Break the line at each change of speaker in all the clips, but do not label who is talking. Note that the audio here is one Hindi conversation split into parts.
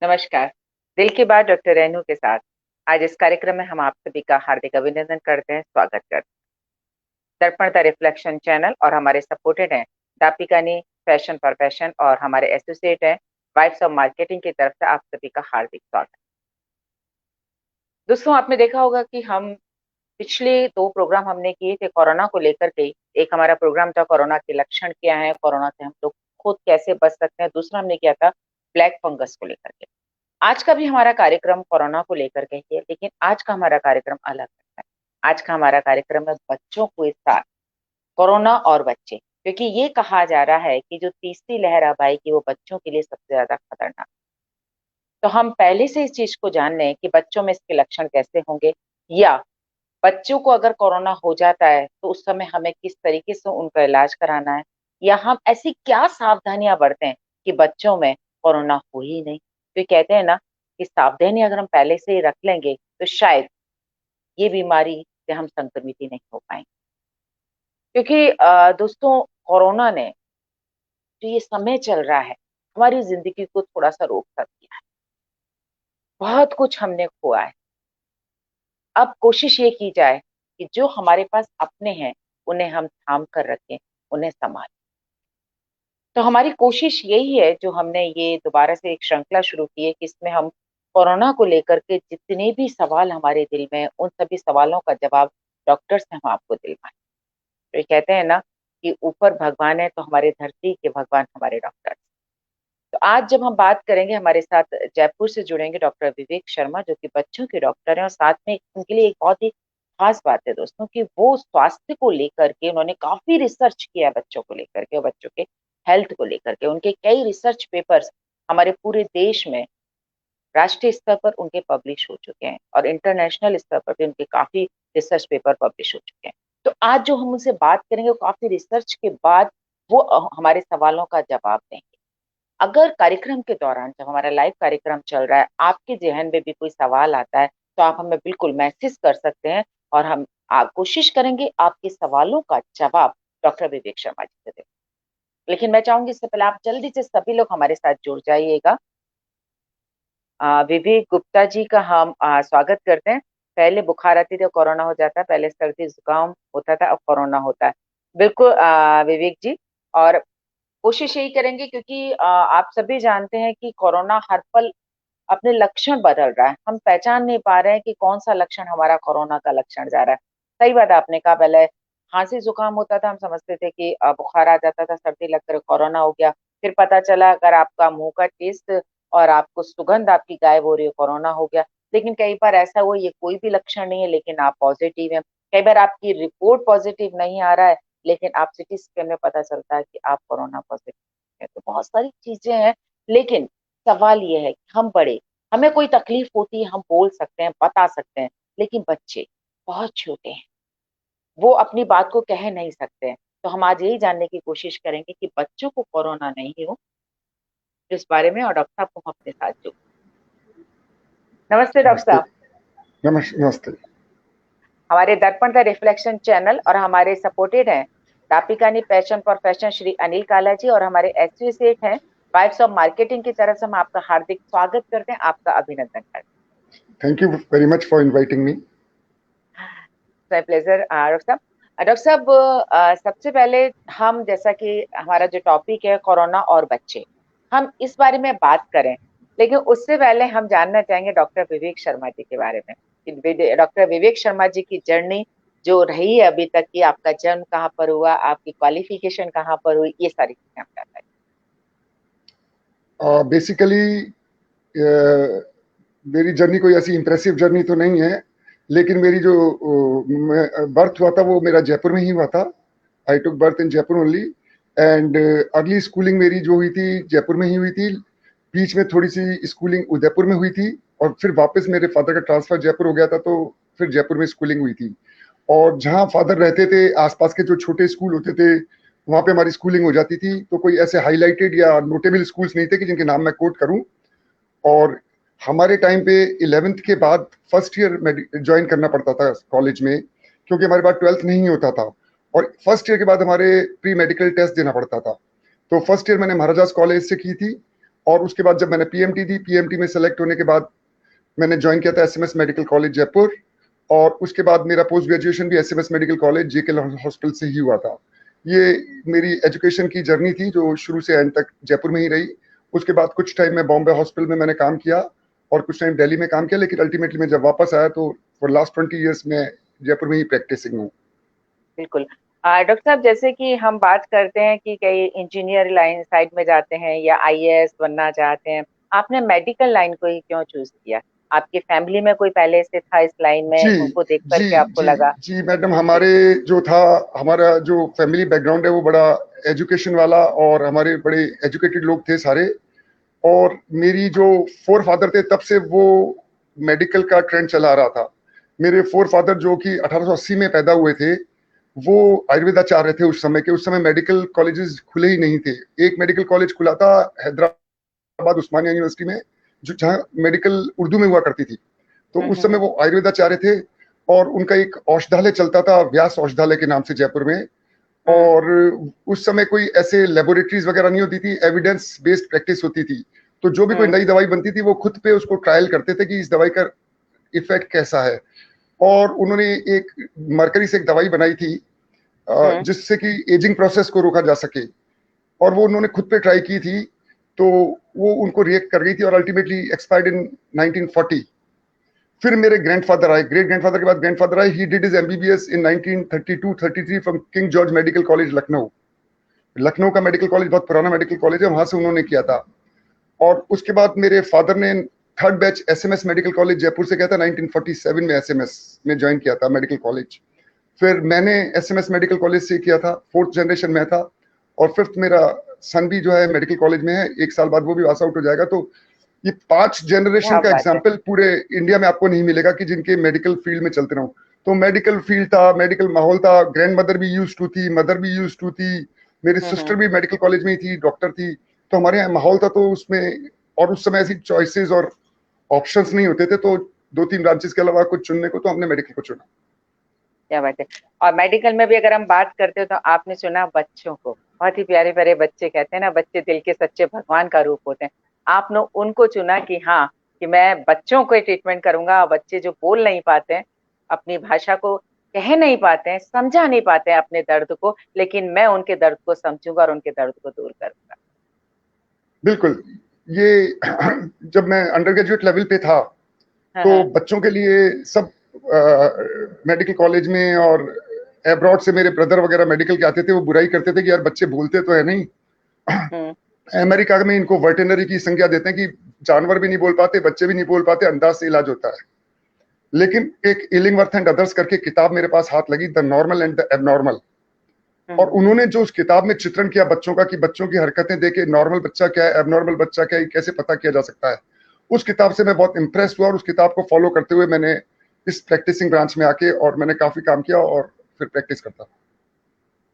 नमस्कार। दिल की बात डॉक्टर रेनू के साथ आज इस कार्यक्रम में हम आप सभी का हार्दिक अभिनंदन करते हैं, स्वागत करते हैं। दर्पण द रिफ्लेक्शन चैनल और हमारे सपोर्टेड हैं दापिकानी फैशन फॉर फैशन और हमारे एसोसिएट हैं वाइफ्स ऑफ मार्केटिंग की तरफ से आप सभी का हार्दिक स्वागत। दोस्तों, आपने देखा होगा कि हम पिछले 2 प्रोग्राम हमने किए थे कोरोना को लेकर के। एक हमारा प्रोग्राम था कोरोना के लक्षण क्या है, कोरोना से हम लोग खुद कैसे बच सकते हैं। दूसरा हमने किया था ब्लैक फंगस को लेकर के। आज का भी हमारा कार्यक्रम कोरोना को लेकर के ही है, लेकिन आज का हमारा कार्यक्रम अलग है। आज का हमारा कार्यक्रम है बच्चों के साथ कोरोना और बच्चे, क्योंकि ये कहा जा रहा है कि जो तीसरी लहर अब आएगी वो बच्चों के लिए सबसे ज्यादा खतरनाक। तो हम पहले से इस चीज को जान लें कि बच्चों में इसके लक्षण कैसे होंगे, या बच्चों को अगर कोरोना हो जाता है तो उस समय हमें किस तरीके से उनका इलाज कराना है, या हम ऐसी क्या सावधानियां बरतें कि बच्चों में कोरोना हो ही नहीं। तो कहते हैं ना कि सावधानी अगर हम पहले से ही रख लेंगे तो शायद ये बीमारी से हम संक्रमित ही नहीं हो पाएंगे। क्योंकि दोस्तों, कोरोना ने जो ये समय चल रहा है हमारी जिंदगी को थोड़ा सा रोक कर दिया है। बहुत कुछ हमने खोया है। अब कोशिश ये की जाए कि जो हमारे पास अपने हैं उन्हें हम थाम कर रखें, उन्हें संभालें। तो हमारी कोशिश यही है, जो हमने ये दोबारा से एक श्रृंखला शुरू की है कि इसमें हम कोरोना को लेकर के जितने भी सवाल हमारे दिल में हैं उन सभी सवालों का जवाब डॉक्टर से हम आपको दिलवाएं। तो ये कहते हैं ना कि ऊपर भगवान है तो हमारे धरती के भगवान हमारे डॉक्टर। तो आज जब हम बात करेंगे, हमारे साथ जयपुर से जुड़ेंगे डॉक्टर विवेक शर्मा, जो कि बच्चों के डॉक्टर हैं। और साथ में उनके लिए एक बहुत ही खास बात है दोस्तों कि वो स्वास्थ्य को लेकर के उन्होंने काफी रिसर्च किया, बच्चों को लेकर के, बच्चों के हेल्थ को लेकर के। उनके कई रिसर्च पेपर्स हमारे पूरे देश में राष्ट्रीय स्तर पर उनके पब्लिश हो चुके हैं और इंटरनेशनल स्तर पर भी उनके काफी रिसर्च पेपर पब्लिश हो चुके हैं। तो आज जो हम उनसे बात करेंगे वो काफी रिसर्च के बाद वो हमारे सवालों का जवाब देंगे। अगर कार्यक्रम के दौरान, जब हमारा लाइव कार्यक्रम चल रहा है, आपके जहन में भी कोई सवाल आता है तो आप हमें बिल्कुल मैसेज कर सकते हैं और हम कोशिश करेंगे आपके सवालों का जवाब डॉक्टर विवेक शर्मा जी से दें। लेकिन मैं चाहूंगी इससे पहले आप जल्दी से सभी लोग हमारे साथ जुड़ जाइएगा। विवेक गुप्ता जी का हम स्वागत करते हैं। पहले बुखार आती थी, कोरोना हो जाता है, पहले सर्दी जुकाम होता था, अब कोरोना होता है। बिल्कुल विवेक जी। और कोशिश यही करेंगे, क्योंकि आप सभी जानते हैं कि कोरोना हर पल अपने लक्षण बदल रहा है। हम पहचान नहीं पा रहे हैं कि कौन सा लक्षण हमारा कोरोना का लक्षण जा रहा है। सही बात आपने कहा, पहले खांसी जुकाम होता था, हम समझते थे कि बुखार आ जाता था, सर्दी लगकर कोरोना हो गया। फिर पता चला अगर आपका मुंह का टेस्ट और आपको सुगंध आपकी गायब हो रही है, कोरोना हो गया। लेकिन कई बार ऐसा हुआ ये कोई भी लक्षण नहीं है लेकिन आप पॉजिटिव हैं। कई बार आपकी रिपोर्ट पॉजिटिव नहीं आ रहा है लेकिन आप सिटी स्कैन में पता चलता है कि आप कोरोना पॉजिटिव हैं। तो बहुत सारी चीजें हैं, लेकिन सवाल ये है कि हम बड़े, हमें कोई तकलीफ होती है हम बोल सकते हैं, बता सकते हैं, लेकिन बच्चे बहुत छोटे हैं, वो अपनी बात को कह नहीं सकते हैं। तो हम आज यही जानने की कोशिश करेंगे कि बच्चों को कोरोना नहीं हो इस बारे में, और डॉक्टर साहब को हम अपने साथ जो। नमस्ते डॉक्टर
नमस्ते।
साहब।
नमस्ते।
हमारे दर्पण का रिफ्लेक्शन चैनल और हमारे सपोर्टेड हैं दापिकानी passion for fashion Shri Anil Kala ji, और हमारे एसोसिएट हैं वाइफ्स ऑफ मार्केटिंग की तरफ से हम आपका हार्दिक स्वागत करते हैं, आपका अभिनंदन करते
Thank you very much for inviting me.
हैं। प्लेजर डॉक्टर साहब। डॉक्टर साहब, सबसे पहले हम, जैसा कि हमारा जो टॉपिक है कोरोना और बच्चे, हम इस बारे में बात करें, लेकिन उससे पहले हम जानना चाहेंगे डॉक्टर विवेक शर्मा जी के बारे में। डॉक्टर विवेक शर्मा जी की जर्नी जो रही है अभी तक की, आपका जन्म कहाँ पर हुआ, आपकी क्वालिफिकेशन कहाँ पर हुई, ये सारी चीजें हम जानना
बेसिकली मेरी जर्नी कोई ऐसी इम्प्रेसिव जर्नी तो नहीं है, लेकिन मेरी जो बर्थ हुआ था वो मेरा जयपुर में ही हुआ था। I took birth in Jaipur only, and early schooling मेरी जो हुई थी जयपुर में ही हुई थी। बीच में थोड़ी सी स्कूलिंग उदयपुर में हुई थी और फिर वापस मेरे फादर का ट्रांसफर जयपुर हो गया था, तो फिर जयपुर में स्कूलिंग हुई थी। और जहाँ फादर रहते थे आसपास के जो छोटे स्कूल होते थे वहां पे हमारी स्कूलिंग हो जाती थी। तो कोई ऐसे हाईलाइटेड या नोटेबल स्कूल्स नहीं थे कि जिनके नाम मैं कोट करूं। और हमारे टाइम पे 11th के बाद फर्स्ट ईयर ज्वाइन करना पड़ता था कॉलेज में, क्योंकि हमारे पास 12th नहीं होता था। और फर्स्ट ईयर के बाद हमारे प्री मेडिकल टेस्ट देना पड़ता था। तो फर्स्ट ईयर मैंने महाराजास कॉलेज से की थी और उसके बाद जब मैंने पीएमटी दी, पीएमटी में सेलेक्ट होने के बाद मैंने ज्वाइन किया था एसएमएस मेडिकल कॉलेज जयपुर, और उसके बाद मेरा पोस्ट ग्रेजुएशन भी SMS medical college JK hospital से ही हुआ था। ये मेरी एजुकेशन की जर्नी थी जो शुरू से एंड तक जयपुर में ही रही। उसके बाद कुछ टाइम मैं बॉम्बे हॉस्पिटल में मैंने काम किया और कुछ टाइम दिल्ली में काम किया, लेकिन अल्टीमेटली मैं जब वापस आया तो फॉर लास्ट 20 ईयर्स मैं जयपुर में ही प्रैक्टिसिंग हूँ।
बिल्कुल। डॉक्टर साहब, जैसे कि हम बात करते हैं कि कई इंजीनियर लाइन साइड में जाते हैं या आईएएस बनना चाहते हैं, आपने मेडिकल लाइन को ही क्यों चूज किया? आपकी फैमिली में कोई पहले से था इस लाइन में,
जी
उनको देख
जी
करके आपको
जी
लगा?
जी मैडम,
जी।
हमारा जो फैमिली बैकग्राउंड है वो बड़ा एजुकेशन वाला, और हमारे बड़े एजुकेटेड लोग थे सारे। और मेरी जो फोर फादर थे तब से वो मेडिकल का ट्रेंड चला आ रहा था। मेरे फोर फादर जो कि 1880 में पैदा हुए थे, वो आयुर्वेदाचार्य थे उस समय के। उस समय मेडिकल कॉलेजेस खुले ही नहीं थे। एक मेडिकल कॉलेज खुला था हैदराबाद उस्मानिया यूनिवर्सिटी में, जो जहाँ मेडिकल उर्दू में हुआ करती थी। तो उस समय
हम्म।
वो आयुर्वेदाचार्य थे, और उनका एक औषधालय चलता था व्यास औषधालय के नाम से जयपुर में।
हम्म।
और उस समय कोई ऐसे लेबोरेटरीज वगैरह नहीं होती थी, एविडेंस बेस्ड प्रैक्टिस होती थी। तो जो भी कोई
हम्म।
नई दवाई बनती थी वो खुद पे उसको ट्रायल करते थे कि इस दवाई का इफेक्ट कैसा है। और उन्होंने एक मरकरी से एक दवाई बनाई थी
हम्म।
जिससे कि एजिंग प्रोसेस को रोका जा सके, और वो उन्होंने खुद पे ट्राई की थी। तो वो उनको रिएक्ट कर गई थी और अल्टीमेटली एक्सपायर्ड इन 1940। फिर मेरे ग्रैंडफादर आए, ग्रेट ग्रैंडफादर के बाद ग्रैंडफादर आए। He did his MBBS in 1932-33 from king George medical college Lucknow. Lucknow का मेडिकल कॉलेज बहुत पुराना मेडिकल कॉलेज है, वहां से उन्होंने किया था। और उसके बाद मेरे फादर ने third batch SMS medical college Jaipur से किया था। 1947 में एसएमएस में ज्वाइन किया था मेडिकल कॉलेज। फिर मैंने एसएमएस मेडिकल कॉलेज से किया था, फोर्थ जनरेशन में था। और फिफ्थ मेरा सन भी जो है मेडिकल कॉलेज में है, एक साल बाद वो भी पास आउट हो जाएगा। तो ये 5 जनरेशन
क्या
का
बात है।
एग्जाम्पल पूरे इंडिया में आपको नहीं मिलेगा कि जिनके मेडिकल फील्ड में चलते रहो। तो मेडिकल फील्ड था, मेडिकल माहौल था, ग्रैंड मदर भी यूज टू थी, मदर भी यूज टू थी, मेरी सिस्टर
हम्म।
भी मेडिकल कॉलेज में ही थी, डॉक्टर थी। तो हमारे यहाँ माहौल था, तो उसमें और उस समय ऐसी चॉइसेस और ऑप्शंस नहीं होते थे, तो 2-3 ब्रांचेस के अलावा कुछ चुनने को, तो हमने मेडिकल को चुना।
क्या बात है। और मेडिकल में भी अगर हम बात करते हो तो आपने चुना बच्चों को। बहुत ही प्यारे प्यारे बच्चे, कहते हैं ना बच्चे दिल के सच्चे भगवान का रूप होते हैं। आपने उनको चुना कि हाँ, कि मैं बच्चों को ट्रीटमेंट करूंगा। बच्चे जो बोल नहीं पाते हैं, अपनी भाषा को कह नहीं पाते हैं, समझा नहीं पाते हैं अपने दर्द को, लेकिन मैं उनके दर्द को समझूंगा और उनके दर्द को दूर करूंगा।
बिल्कुल। ये जब मैं अंडर ग्रेजुएट लेवल पे था,
हाँ
तो
हाँ।
बच्चों के लिए सब मेडिकल कॉलेज में और एब्रॉड से मेरे ब्रदर वगैरह मेडिकल के आते थे, वो बुराई करते थे कि यार बच्चे बोलते तो है नहीं।
हम्म।
अमेरिका में इनको वर्टिनरी की संज्ञा देते हैं कि जानवर भी नहीं बोल पाते, बच्चे भी नहीं बोल पाते, अंदाज से इलाज होता है। लेकिन एक इलिंगवर्थ एंड अदर्स करके किताब मेरे पास हाथ लगी, the normal and the abnormal. और
हम्म।
उन्होंने जो उस किताब में चित्रण किया बच्चों का, कि बच्चों की हरकतें देखे नॉर्मल बच्चा क्या है, एबनॉर्मल बच्चा क्या है, कैसे पता किया जा सकता है, उस किताब से मैं बहुत इंप्रेस हुआ। और उस किताब को फॉलो करते हुए मैंने इस प्रैक्टिसिंग ब्रांच में आके और मैंने काफी काम किया और फिर प्रैक्टिस करता।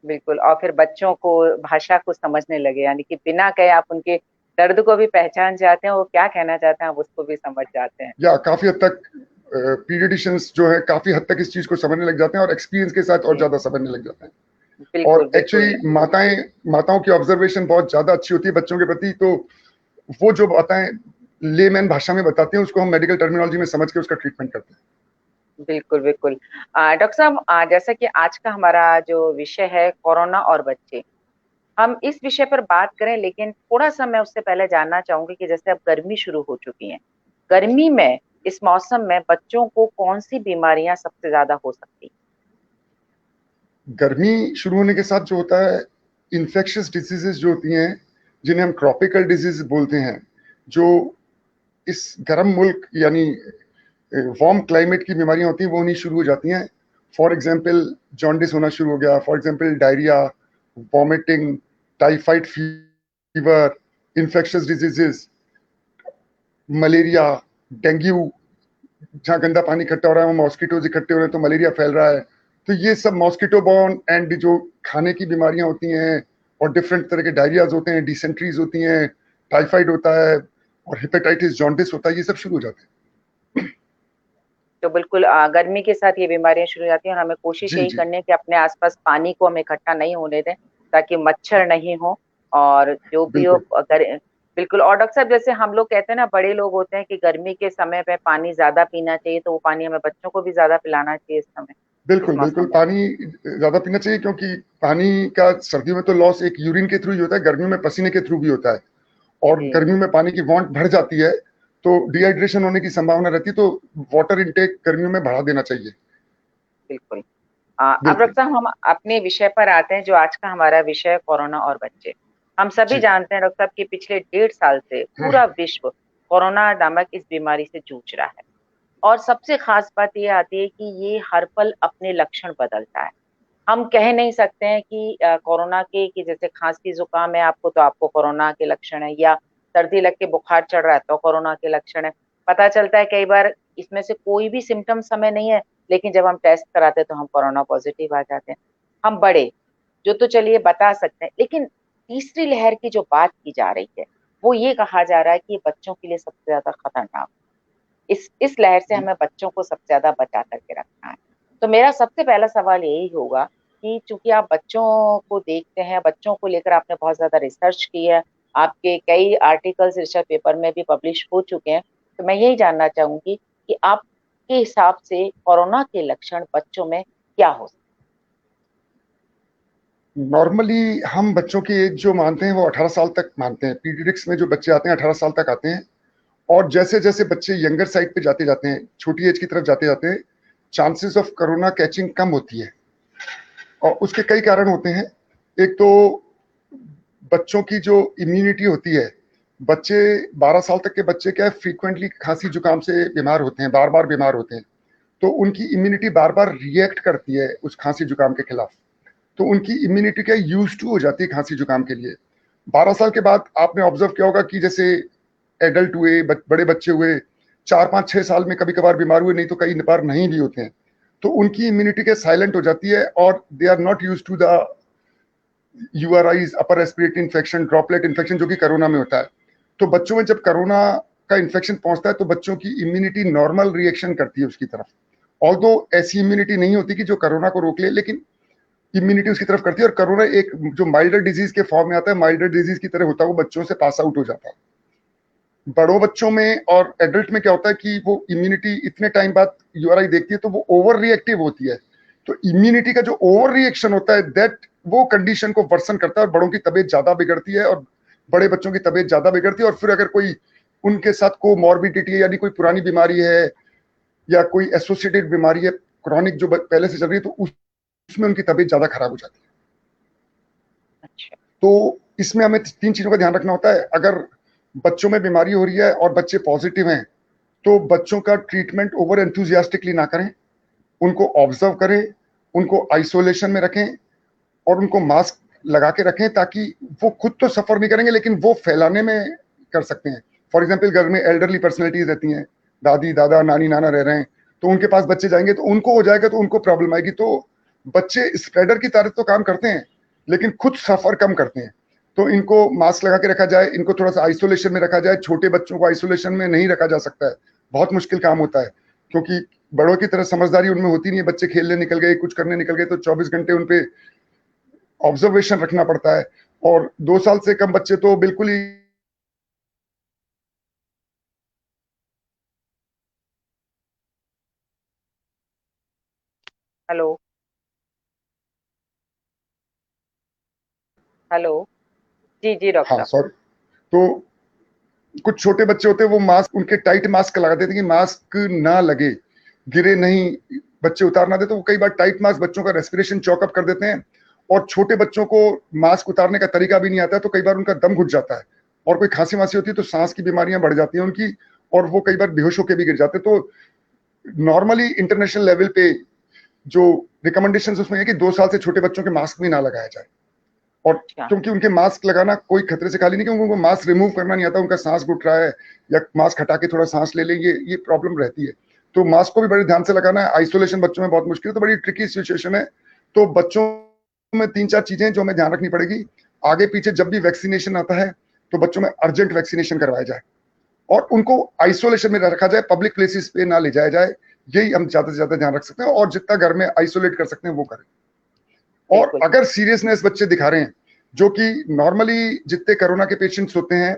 बिल्कुल। और फिर बच्चों को भाषा को समझने लगे, यानी कि बिना कहे आप उनके दर्द को भी पहचान जाते हैं, वो क्या कहना चाहते हैं आप उसको भी समझ जाते हैं।
या काफी हद तक पीडियाट्रिशियंस जो है काफी हद तक इस चीज को समझने लग जाते हैं, और एक्सपीरियंस के साथ और
जी।
ज्यादा समझने लग जाते हैं।
बिल्कुल
और
बिल्कुल।
एक्चुअली माताओं की ऑब्जर्वेशन बहुत ज्यादा अच्छी होती है बच्चों के प्रति। तो वो जो बातें लेमैन भाषा में बताते हैं, उसको हम मेडिकल टर्मिनोलॉजी में समझ के उसका ट्रीटमेंट करते हैं।
बिल्कुल बिल्कुल। डॉक्टर साहब, जैसा कि आज का हमारा जो विषय है कोरोना और बच्चे, हम इस विषय पर बात करें, लेकिन थोड़ा सा मैं उससे पहले जानना चाहूंगी कि जैसे अब गर्मी शुरू हो चुकी है, गर्मी में इस मौसम में बच्चों को कौन सी बीमारियां सबसे ज्यादा हो सकती
गर्मी शुरू होने के साथ जो होता है, इन्फेक्शियस डिजीजेस जो होती हैं, जिन्हें हम ट्रॉपिकल डिजीज बोलते हैं, जो इस गर्म मुल्क यानी वार्म क्लाइमेट की बीमारियां होती हैं, वो होनी शुरू हो जाती हैं। फॉर एग्जाम्पल जॉन्डिस होना शुरू हो गया, for example diarrhoea, vomiting, typhoid fever, infectious diseases, malaria, dengue. जहाँ गंदा पानी इकट्ठा हो रहा है, वो मॉस्किटोज इकट्ठे हो रहे हैं, तो मलेरिया फैल रहा है। तो ये सब मॉस्किटो बॉर्न एंड जो खाने की बीमारियां होती हैं, और डिफरेंट तरह के डायरियाज होते हैं, डिसेंट्रीज होती हैं, टाइफाइड होता है, और हेपेटाइटिस जॉन्डिस होता है, ये सब शुरू हो जाते हैं।
है? तो बिल्कुल गर्मी के साथ ये बीमारियां शुरू हो जाती हैं, और हमें कोशिश
जी
यही
जी
करनी है कि अपने आसपास पानी को हम इकट्ठा नहीं होने दें, ताकि मच्छर नहीं हो। और जो भी हो,
बिल्कुल।
अगर बिल्कुल। और डॉक्टर साहब, जैसे हम लोग कहते हैं ना, बड़े लोग होते हैं कि गर्मी के समय पे पानी ज्यादा पीना चाहिए, तो वो पानी हमें बच्चों को भी ज्यादा पिलाना चाहिए इस समय, इस
बिल्कुल बिल्कुल,
मौसम में।
पानी ज्यादा पीना चाहिए, क्योंकि पानी का सर्दियों में तो लॉस एक यूरिन के थ्रू ही होता है, गर्मियों में पसीने के थ्रू भी होता है। और
जी।
गर्मियों में पानी की वांट बढ़ जाती है, तो डिहाइड्रेशन होने की संभावना रहती है, तो वाटर इनटेक गर्मियों में बढ़ा देना चाहिए।
बिल्कुल। अब
बिल्कुल।
डॉक्टर साहब, हम अपने विषय पर आते हैं, जो आज का हमारा विषय है, कोरोना और बच्चे। हम सभी
जी।
जानते हैं डॉक्टर साहब कि पिछले 1.5 साल से पूरा विश्व कोरोना नामक इस बीमारी से जूझ रहा है। और सबसे खास बात ये आती है कि ये हर पल अपने लक्षण बदलता है। हम कह नहीं सकते हैं कि कोरोना के, कि जैसे खांसी जुकाम है आपको तो आपको कोरोना के लक्षण है, या सर्दी लग के बुखार चढ़ रहा है तो कोरोना के लक्षण है। पता चलता है कई बार इसमें से कोई भी सिम्टम्स हमें नहीं है, लेकिन जब हम टेस्ट कराते हैं तो हम कोरोना पॉजिटिव आ जाते हैं। हम बड़े जो तो चलिए बता सकते हैं, लेकिन तीसरी लहर की जो बात की जा रही है, वो ये कहा जा रहा है कि ये बच्चों के लिए सबसे ज्यादा खतरनाक। इस लहर से हमें बच्चों को सबसे ज्यादा बचा करके रखना है। तो मेरा सबसे पहला सवाल यही होगा कि चूंकि आप बच्चों को देखते हैं, बच्चों को लेकर आपने बहुत ज्यादा रिसर्च की है, आपके कई आर्टिकल्स रिसर्च पेपर में भी पब्लिश हो चुके हैं, तो मैं यही जानना चाहूंगी कि आपके हिसाब से कोरोना के लक्षण बच्चों में क्या हो सकते
नॉर्मली हम बच्चों की एज जो मानते हैं वो 18 साल तक मानते हैं। पीडियाट्रिक्स में जो बच्चे आते हैं 18 साल तक आते हैं। और जैसे जैसे बच्चे यंगर साइड पे जाते जाते हैं, छोटी एज की तरफ जाते जाते हैं, चांसेस ऑफ कोरोना कैचिंग कम होती है। और उसके कई कारण होते हैं। एक तो बच्चों की जो इम्यूनिटी होती है, बच्चे 12 साल तक के बच्चे क्या है, फ्रीक्वेंटली खांसी जुकाम से बीमार होते हैं, बार बार बीमार होते हैं। तो उनकी इम्यूनिटी बार बार रिएक्ट करती है उस खांसी जुकाम के खिलाफ। तो उनकी इम्यूनिटी क्या यूज टू हो जाती है खांसी जुकाम के लिए। 12 साल के बाद आपने ऑब्जर्व किया होगा कि जैसे एडल्ट हुए, बड़े बच्चे हुए, 4 5 6 साल में कभी कभार बीमार हुए, नहीं तो कई बार नहीं भी होते हैं। तो उनकी इम्यूनिटी क्या साइलेंट हो जाती है, और they are not use to the URIs, upper respiratory infection, droplet infection, जो कि कोरोना में होता है। तो बच्चों में जब कोरोना का इन्फेक्शन पहुंचता है तो बच्चों की इम्यूनिटी नॉर्मल रिएक्शन करती है उसकी तरफ। ऑल्दो ऐसी इम्यूनिटी नहीं होती कि जो कोरोना को रोक ले, लेकिन इम्यूनिटी उसकी तरफ करती है। और कोरोना एक जो माइल्डर डिजीज के फॉर्म में आता है, माइल्डर डिजीज की तरह होता है, वो बच्चों से पास आउट हो जाता है। बड़ों बच्चों में और एडल्ट में क्या होता है कि वो इम्यूनिटी इतने टाइम बाद यूआरआई देखती है तो वो ओवर रिएक्टिव होती है। तो इम्यूनिटी का जो ओवर रिएक्शन होता है, दैट वो कंडीशन को वर्सन करता है, और बड़ों की तबीयत ज्यादा बिगड़ती है, और बड़े बच्चों की तबीयत ज्यादा बिगड़ती है। और फिर अगर कोई उनके साथ को मॉर्बिडिटी, यानी कोई पुरानी बीमारी है या कोई एसोसिएटेड बीमारी है क्रॉनिक जो पहले से चल रही है, तो उसमें उनकी तबीयत ज्यादा खराब हो जाती है।
हैं? अच्छा।
तो इसमें हमें 3 चीजों का ध्यान रखना होता है। अगर बच्चों में बीमारी हो रही है और बच्चे पॉजिटिव हैं, तो बच्चों का ट्रीटमेंट ओवर एंथुजियास्टिकली ना करें, उनको ऑब्जर्व करें, उनको आइसोलेशन में रखें, और उनको मास्क लगा के रखें, ताकि वो खुद तो सफर नहीं करेंगे लेकिन वो फैलाने में कर सकते हैं। फॉर एग्जाम्पल, घर में एल्डरली पर्सनैलिटीज रहती हैं, दादी दादा नानी नाना रह रहे हैं, तो उनके पास बच्चे जाएंगे तो उनको हो जाएगा, तो उनको प्रॉब्लम आएगी। तो बच्चे स्प्रेडर की तरह तो काम करते हैं, लेकिन खुद सफर कम करते हैं। तो इनको मास्क लगा के रखा जाए, इनको थोड़ा सा आइसोलेशन में रखा जाए। छोटे बच्चों को आइसोलेशन में नहीं रखा जा सकता है, बहुत मुश्किल काम होता है, क्योंकि बड़ों की तरह समझदारी उनमें होती नहीं है। बच्चे खेलने निकल गए, कुछ करने निकल गए, तो 24 घंटे उनपे ऑब्जर्वेशन रखना पड़ता है। और 2 साल से कम बच्चे तो बिल्कुल ही।
हेलो। हेलो। जी जी डॉक्टर
हाँ
साहब।
सॉरी। तो कुछ छोटे बच्चे होते हैं, वो मास्क, उनके टाइट मास्क लगा देते हैं कि मास्क ना लगे, गिरे नहीं, बच्चे उतार ना दे। तो वो कई बार टाइट मास्क बच्चों का रेस्पिरेशन चौकअप कर देते हैं। और छोटे बच्चों को मास्क उतारने का तरीका भी नहीं आता है, तो कई बार उनका दम घुट जाता है। और कोई खांसी वासी होती है तो सांस की बीमारियां बढ़ जाती हैं उनकी, और वो कई बार बेहोश होकर भी गिर जाते हैं। तो नॉर्मली इंटरनेशनल लेवल पे जो रिकमेंडेशन उसमें है कि 2 साल से छोटे बच्चों के मास्क भी ना लगाया जाए। और
अच्छा।
क्योंकि उनके मास्क लगाना कोई खतरे से खाली नहीं, क्योंकि उनको मास्क रिमूव करना नहीं आता, उनका सांस घुट रहा है या मास्क हटा के थोड़ा सांस ले लेंगे, ये प्रॉब्लम रहती है। तो मास्क को भी बड़े ध्यान से लगाना है। आइसोलेशन बच्चों में बहुत मुश्किल है, तो बड़ी ट्रिकी सिचुएशन है। तो बच्चों में 3 4 चीजें जो हमें ध्यान रखनी पड़ेगी। आगे पीछे जब भी वैक्सीनेशन आता है तो बच्चों में अर्जेंट वैक्सीनेशन करवाया जाए, और उनको आइसोलेशन में रखा जाए, पब्लिक प्लेसेस पे ना ले जाया जाए। यही हम ज्यादा से ज्यादा ध्यान रख सकते हैं, और जितना घर में आइसोलेट कर सकते हैं वो करें। और
बिल्कुल।
अगर सीरियसनेस बच्चे दिखा रहे हैं, जो कि नॉर्मली जितने कोरोना के पेशेंट्स होते हैं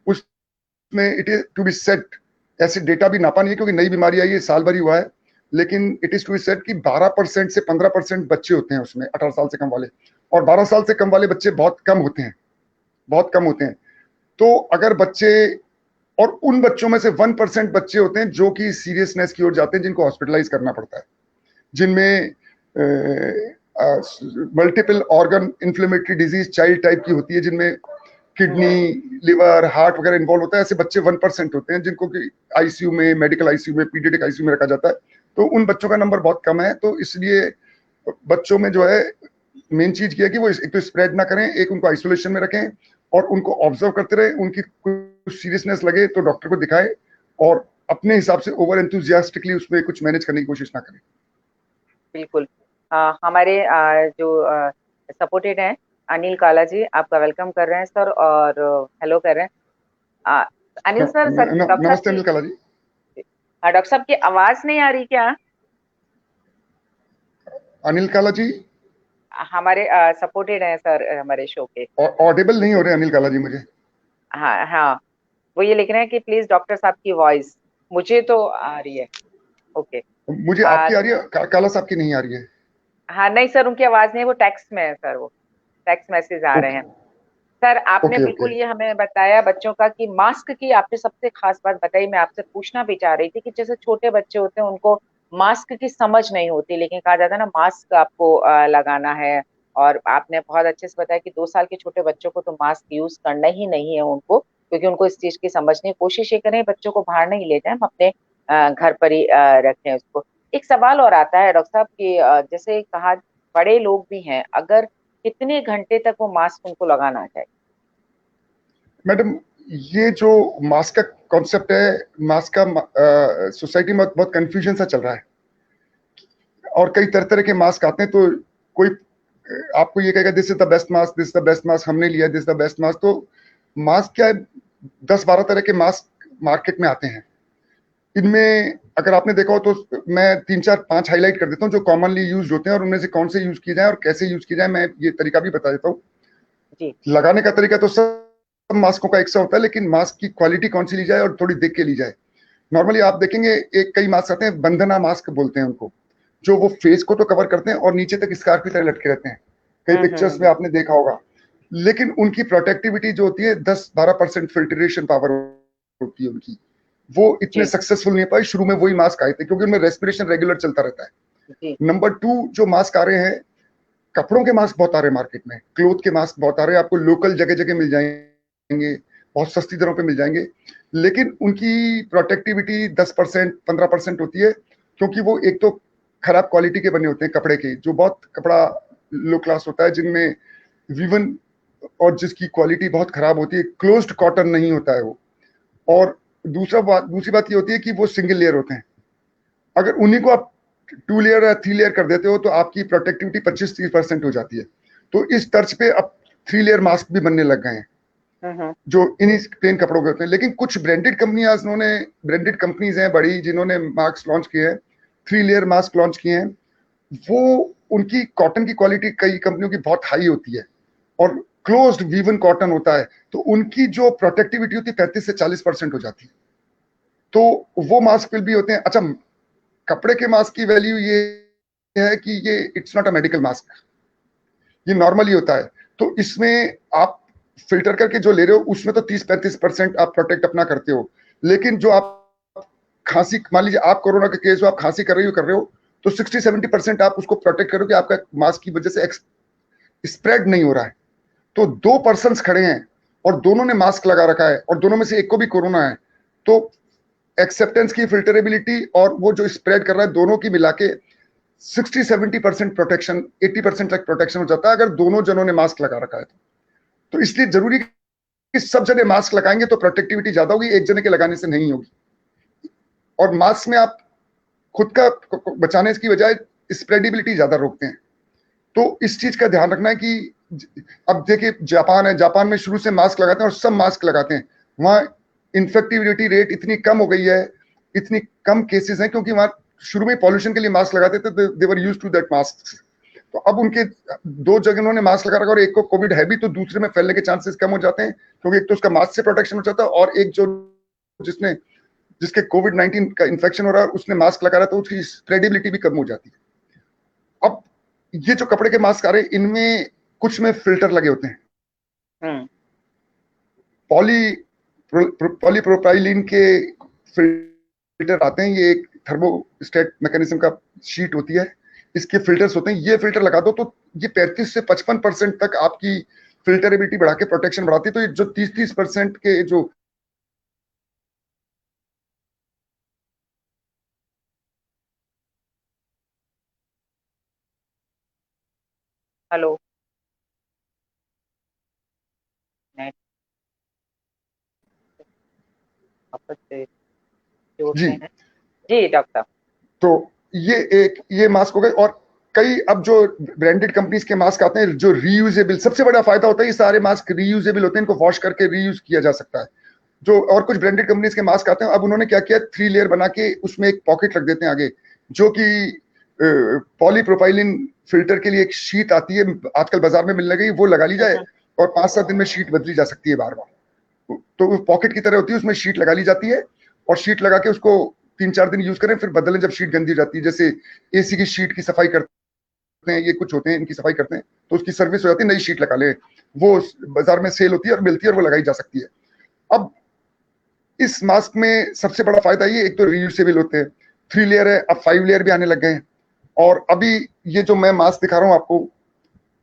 उसमें it is to be set, ऐसे डेटा भी नापा नहीं है क्योंकि नई बीमारी आई है, साल भर ही हुआ है, लेकिन it is to be set कि 12% से 15% बच्चे होते हैं उसमें 18 साल से कम वाले, और 12 साल से कम वाले बच्चे बहुत कम होते हैं, बहुत कम होते हैं। तो अगर बच्चे, और उन बच्चों में से 1% बच्चे होते हैं जो कि सीरियसनेस की ओर जाते हैं, जिनको हॉस्पिटलाइज करना पड़ता है, जिनमें multiple organ inflammatory disease child type की होती है, जिनमें किडनी, लिवर, हार्ट वगैरह इन्वॉल्व होता है। ऐसे बच्चे 1% होते हैं जिनको कि आईसीयू में, मेडिकल आईसीयू में, पीडियाट्रिक आईसीयू में रखा जाता है। तो उन बच्चों का नंबर बहुत कम है। तो इसलिए बच्चों में जो है मेन चीज ये है कि वो एक तो स्प्रेड ना करें, एक उनको आइसोलेशन में रखें और उनको ऑब्जर्व करते रहे। उनकी कुछ सीरियसनेस लगे तो डॉक्टर को दिखाएं और अपने हिसाब से ओवर एंथुजियास्टिकली उसमें कुछ मैनेज करने की कोशिश ना करें।
बिल्कुल। हमारे जो सपोर्टेड हैं अनिल काला जी, आपका वेलकम कर रहे हैं सर, और हेलो कर रहे हैं। अनिल सर, डॉक्टर साहब
नमस्ते
की
अनिल कला जी।
डॉक्टर साहब की आवाज नहीं आ रही क्या?
अनिल काला जी
हमारे सपोर्टेड हैं सर हमारे शो के।
ऑडिबल नहीं हो रहे अनिल काला जी मुझे।
हाँ हाँ, वो ये लिख रहे हैं कि प्लीज डॉक्टर साहब की वॉइस, मुझे तो आ रही है। ओके।
मुझे आपकी आ रही है, काला साहब की नहीं आ रही है।
हाँ नहीं सर, उनकी आवाज नहीं, वो टेक्स्ट में है सर, वो टेक्स्ट मैसेज आ रहे
ओके
हैं। सर आपने
ओके ओके।
बिल्कुल ये हमें बताया बच्चों का कि मास्क की आपने सबसे खास बात बताई। मैं आपसे पूछना भी चाह रही थी कि जैसे छोटे बच्चे होते हैं उनको मास्क की समझ नहीं होती, लेकिन कहा जाता है ना मास्क आपको लगाना है। और आपने बहुत अच्छे से बताया कि 2 साल के छोटे बच्चों को तो मास्क यूज करना ही नहीं है उनको, क्योंकि उनको इस चीज की समझ नहीं। कोशिश ये करें बच्चों को बाहर नहीं ले जाए, हम अपने घर पर ही रखें उसको। एक सवाल और आता है डॉक्टर साहब कि जैसे कहा, बड़े लोग भी हैं, अगर कितने घंटे तक वो मास्क उनको लगाना चाहिए?
मैडम, ये जो मास्क का कॉन्सेप्ट है, मास्क का सोसाइटी में बहुत कंफ्यूजन सा चल रहा है और कई तरह तरह के मास्क आते हैं। तो कोई आपको ये कहेगा this is the best mask, this is the best mask, हमने लिया this is the best mask. तो मास्क क्या है, 10-12 तरह के मास्क मार्केट में आते हैं। इनमें अगर आपने देखा हो तो मैं 3-4-5 हाईलाइट कर देता हूँ जो कॉमनली यूज होते हैं, और उनमें से कौन से यूज किए जाए और कैसे यूज किए जाए मैं ये तरीका भी बता देता हूँ।
जी।
लगाने का तरीका तो सब मास्कों का एक सा होता है, लेकिन मास्क की क्वालिटी कौन सी ली जाए और थोड़ी देख के ली जाए। नॉर्मली आप देखेंगे एक कई मास्क आते हैं, बंधना मास्क बोलते हैं उनको, जो वो फेस को तो कवर करते हैं और नीचे तक स्कार्फ की तरह लटके रहते हैं। कई पिक्चर्स में
हम्म।
आपने देखा होगा। लेकिन उनकी प्रोटेक्टिविटी जो होती है 10-12% फिल्ट्रेशन पावर होती है उनकी। वो इतने
जी
सक्सेसफुल नहीं पाए। शुरू में वही मास्क आए थे क्योंकि उनमें रेस्पिरेशन रेगुलर चलता रहता है।
जी।
नंबर 2 जो मास्क आ रहे हैं, कपड़ों के मास्क बहुत आ रहे हैं मार्केट में, क्लोथ के मास्क बहुत आ रहे हैं, आपको लोकल जगह जगह मिल जाएंगे, बहुत सस्ती दरों पे मिल जाएंगे। लेकिन उनकी प्रोटेक्टिविटी 10% 15% होती है, क्योंकि वो एक तो खराब क्वालिटी के बने होते हैं कपड़े के, जो बहुत कपड़ा लो क्लास होता है, जिनमें वीवन और जिसकी क्वालिटी बहुत खराब होती है, क्लोज्ड कॉटन नहीं होता है वो। और दूसरी बात ये होती है कि वो सिंगल लेयर होते हैं। अगर उन्हीं को आप 2 लेयर या 3 लेयर कर देते हो तो आपकी प्रोटेक्टिविटी 25-30% हो जाती है। तो इस तर्ज पे अब 3 लेयर मास्क भी बनने लग गए हैं,
हम्म।
जो इन्हीं प्लेन कपड़ों के होते हैं। लेकिन कुछ ब्रांडेड कंपनीज हैं बड़ी, जिन्होंने मास्क लॉन्च किए हैं, 3 लेयर मास्क लॉन्च किए हैं। वो उनकी कॉटन की क्वालिटी कई कंपनियों की बहुत हाई होती है और क्लोज्ड वीवन कॉटन होता है, तो उनकी जो प्रोटेक्टिविटी होती है 35 से 40% हो जाती है। तो वो मास्क भी होते हैं। अच्छा, कपड़े के मास्क की वैल्यू ये है कि ये it's not a medical mask, ये नॉर्मली होता है। तो इसमें आप फिल्टर करके जो ले रहे हो उसमें तो 30-35% आप प्रोटेक्ट अपना करते हो। लेकिन जो आप खांसी, मान लीजिए आप कोरोना के केस हो, आप खांसी कर रहे हो तो 60-70% आप उसको प्रोटेक्ट करोगे, आपका मास्क की वजह से स्प्रेड नहीं हो रहा है। तो 2 पर्सन खड़े हैं और दोनों ने मास्क लगा रखा है और दोनों में से एक को भी कोरोना है, तो एक्सेप्टेंस की, फिल्टरेबिलिटी और वो जो स्प्रेड कर रहा है, दोनों की मिला के 60-70% प्रोटेक्शन, 80% तक प्रोटेक्शन हो जाता है अगर दोनों जनों ने मास्क लगा रखा है। तो इसलिए जरूरी कि सब जने मास्क लगाएंगे तो प्रोटेक्टिविटी ज्यादा होगी, एक जने के लगाने से नहीं होगी। और मास्क में आप खुद का बचाने की बजाय स्प्रेडेबिलिटी ज्यादा रोकते हैं। तो इस चीज का ध्यान रखना है कि अब देखिए जापान है, जापान में शुरू से मास्क लगाते हैं और सब मास्क लगाते हैं। वहां इन्फेक्टिविटी रेट इतनी कम हो गई है, इतनी कम केसेस हैं, क्योंकि वहां शुरू में पॉल्यूशन के लिए मास्क लगाते थे, they were used to that mask. तो अब उनके 2 जगह उन्होंने मास्क लगा रखा और एक को कोविड है भी, तो दूसरे में फैलने के चांसेस कम हो जाते हैं, क्योंकि एक तो उसका मास्क से प्रोटेक्शन हो जाता है और एक जो जिसने जिसके कोविड-19 का इन्फेक्शन हो रहा है उसने मास्क लगा रहा है, तो उसकी स्प्रेडेबिलिटी भी कम हो जाती है। अब ये जो कपड़े के मास्क आ रहे हैं, इनमें कुछ में फिल्टर लगे होते हैं। पॉलीप्रोपाइलिन के फिल्टर आते हैं, ये एक थर्मोस्टेट मैकेनिज्म का शीट होती है, इसके फिल्टर्स होते हैं। ये फिल्टर लगा दो तो ये 35 से 55% तक आपकी फिल्टरेबिलिटी बढ़ा के प्रोटेक्शन बढ़ाती है। तो ये जो 30% के जो
हेलो, नेट वापस से
जी,
जोड़ते हैं। जी डॉक्टर साहब।
तो ये मास्क हो गए और कई अब जो ब्रांडेड कंपनीज के मास्क आते हैं जो रीयूजेबल, सबसे बड़ा फायदा होता है ये सारे मास्क रीयूजेबल होते हैं, इनको वॉश करके रीयूज किया जा सकता है। जो और कुछ ब्रांडेड कंपनीज के मास्क आते हैं, अब उन्होंने क्या किया, 3 लेयर बना के उसमें एक पॉकेट रख देते हैं आगे, जो कि पॉलीप्रोपाइलिन फिल्टर के लिए एक शीट आती है, आजकल बाजार में मिलने गई, वो लगा ली जाए और 5-7 दिन में शीट बदली जा सकती है बार बार। तो पॉकेट की तरह होती है, उसमें शीट लगा ली जाती है और शीट लगा के उसको 3-4 दिन यूज करें, फिर बदलें जब शीट गंदी हो जाती है। जैसे एसी की शीट की सफाई करते हैं, ये कुछ होते हैं इनकी सफाई करते हैं, तो उसकी सर्विस हो जाती है, नई शीट लगा ले, वो बाजार में सेल होती है और मिलती है और वो लगाई जा सकती है। अब इस मास्क में सबसे बड़ा फायदा ये, एक तो रीयूजेबल होते हैं, 3 लेयर है, अब 5 लेयर भी आने लग गए हैं। और अभी ये जो मैं मास्क दिखा रहा हूं आपको,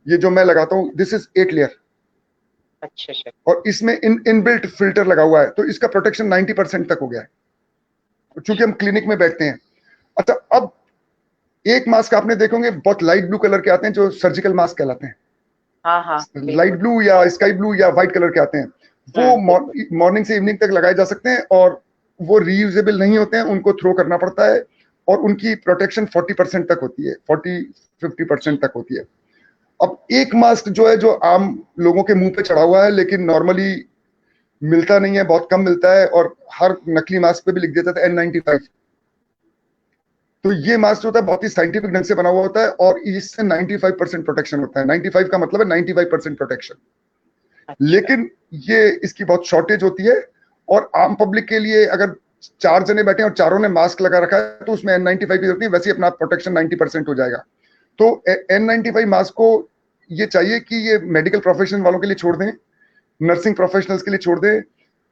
ये जो मैं लगाता हूं, दिस इज 8 लेयर।
अच्छा अच्छा।
और इसमें इनबिल्ट फिल्टर लगा हुआ है, तो इसका प्रोटेक्शन 90% तक हो गया है, चूंकि हम क्लिनिक में बैठते हैं। अच्छा, अब एक मास्क आपने देखेंगे बहुत लाइट ब्लू कलर के आते हैं, जो सर्जिकल मास्क कहलाते हैं,
हाँ हाँ
लाइट
बिल्कुल।
ब्लू या स्काई ब्लू या व्हाइट कलर के आते हैं। वो
बिल्कुल।
मॉर्निंग से इवनिंग तक लगाए जा सकते हैं और वो रीयूजेबल नहीं होते हैं, उनको थ्रो करना पड़ता है और उनकी प्रोटेक्शन 40% तक होती है, 40-50% तक होती है। अब एक मास्क जो है, जो आम लोगों के मुंह पे चढ़ा हुआ है, लेकिन नॉर्मली मिलता नहीं है, बहुत कम मिलता है और हर नकली मास्क पे भी लिख देता था N95। तो ये मास्क होता है बहुत ही साइंटिफिक ढंग से बना हुआ होता है और इससे 95% प्रोटेक्शन होता है। 95 का मतलब है 95% प्रोटेक्शन।
अच्छा।
लेकिन ये इसकी बहुत शॉर्टेज होती है और आम पब्लिक के लिए अगर 4 जने बैठे और चारों ने मास्क लगा रखा है तो उसमें N95 की जरूरत नहीं, वैसे ही अपना प्रोटेक्शन 90% हो जाएगा। तो N95 मास्क को ये चाहिए कि ये मेडिकल प्रोफेशन वालों के लिए छोड़ दें, नर्सिंग प्रोफेशनल्स के लिए छोड़ दें,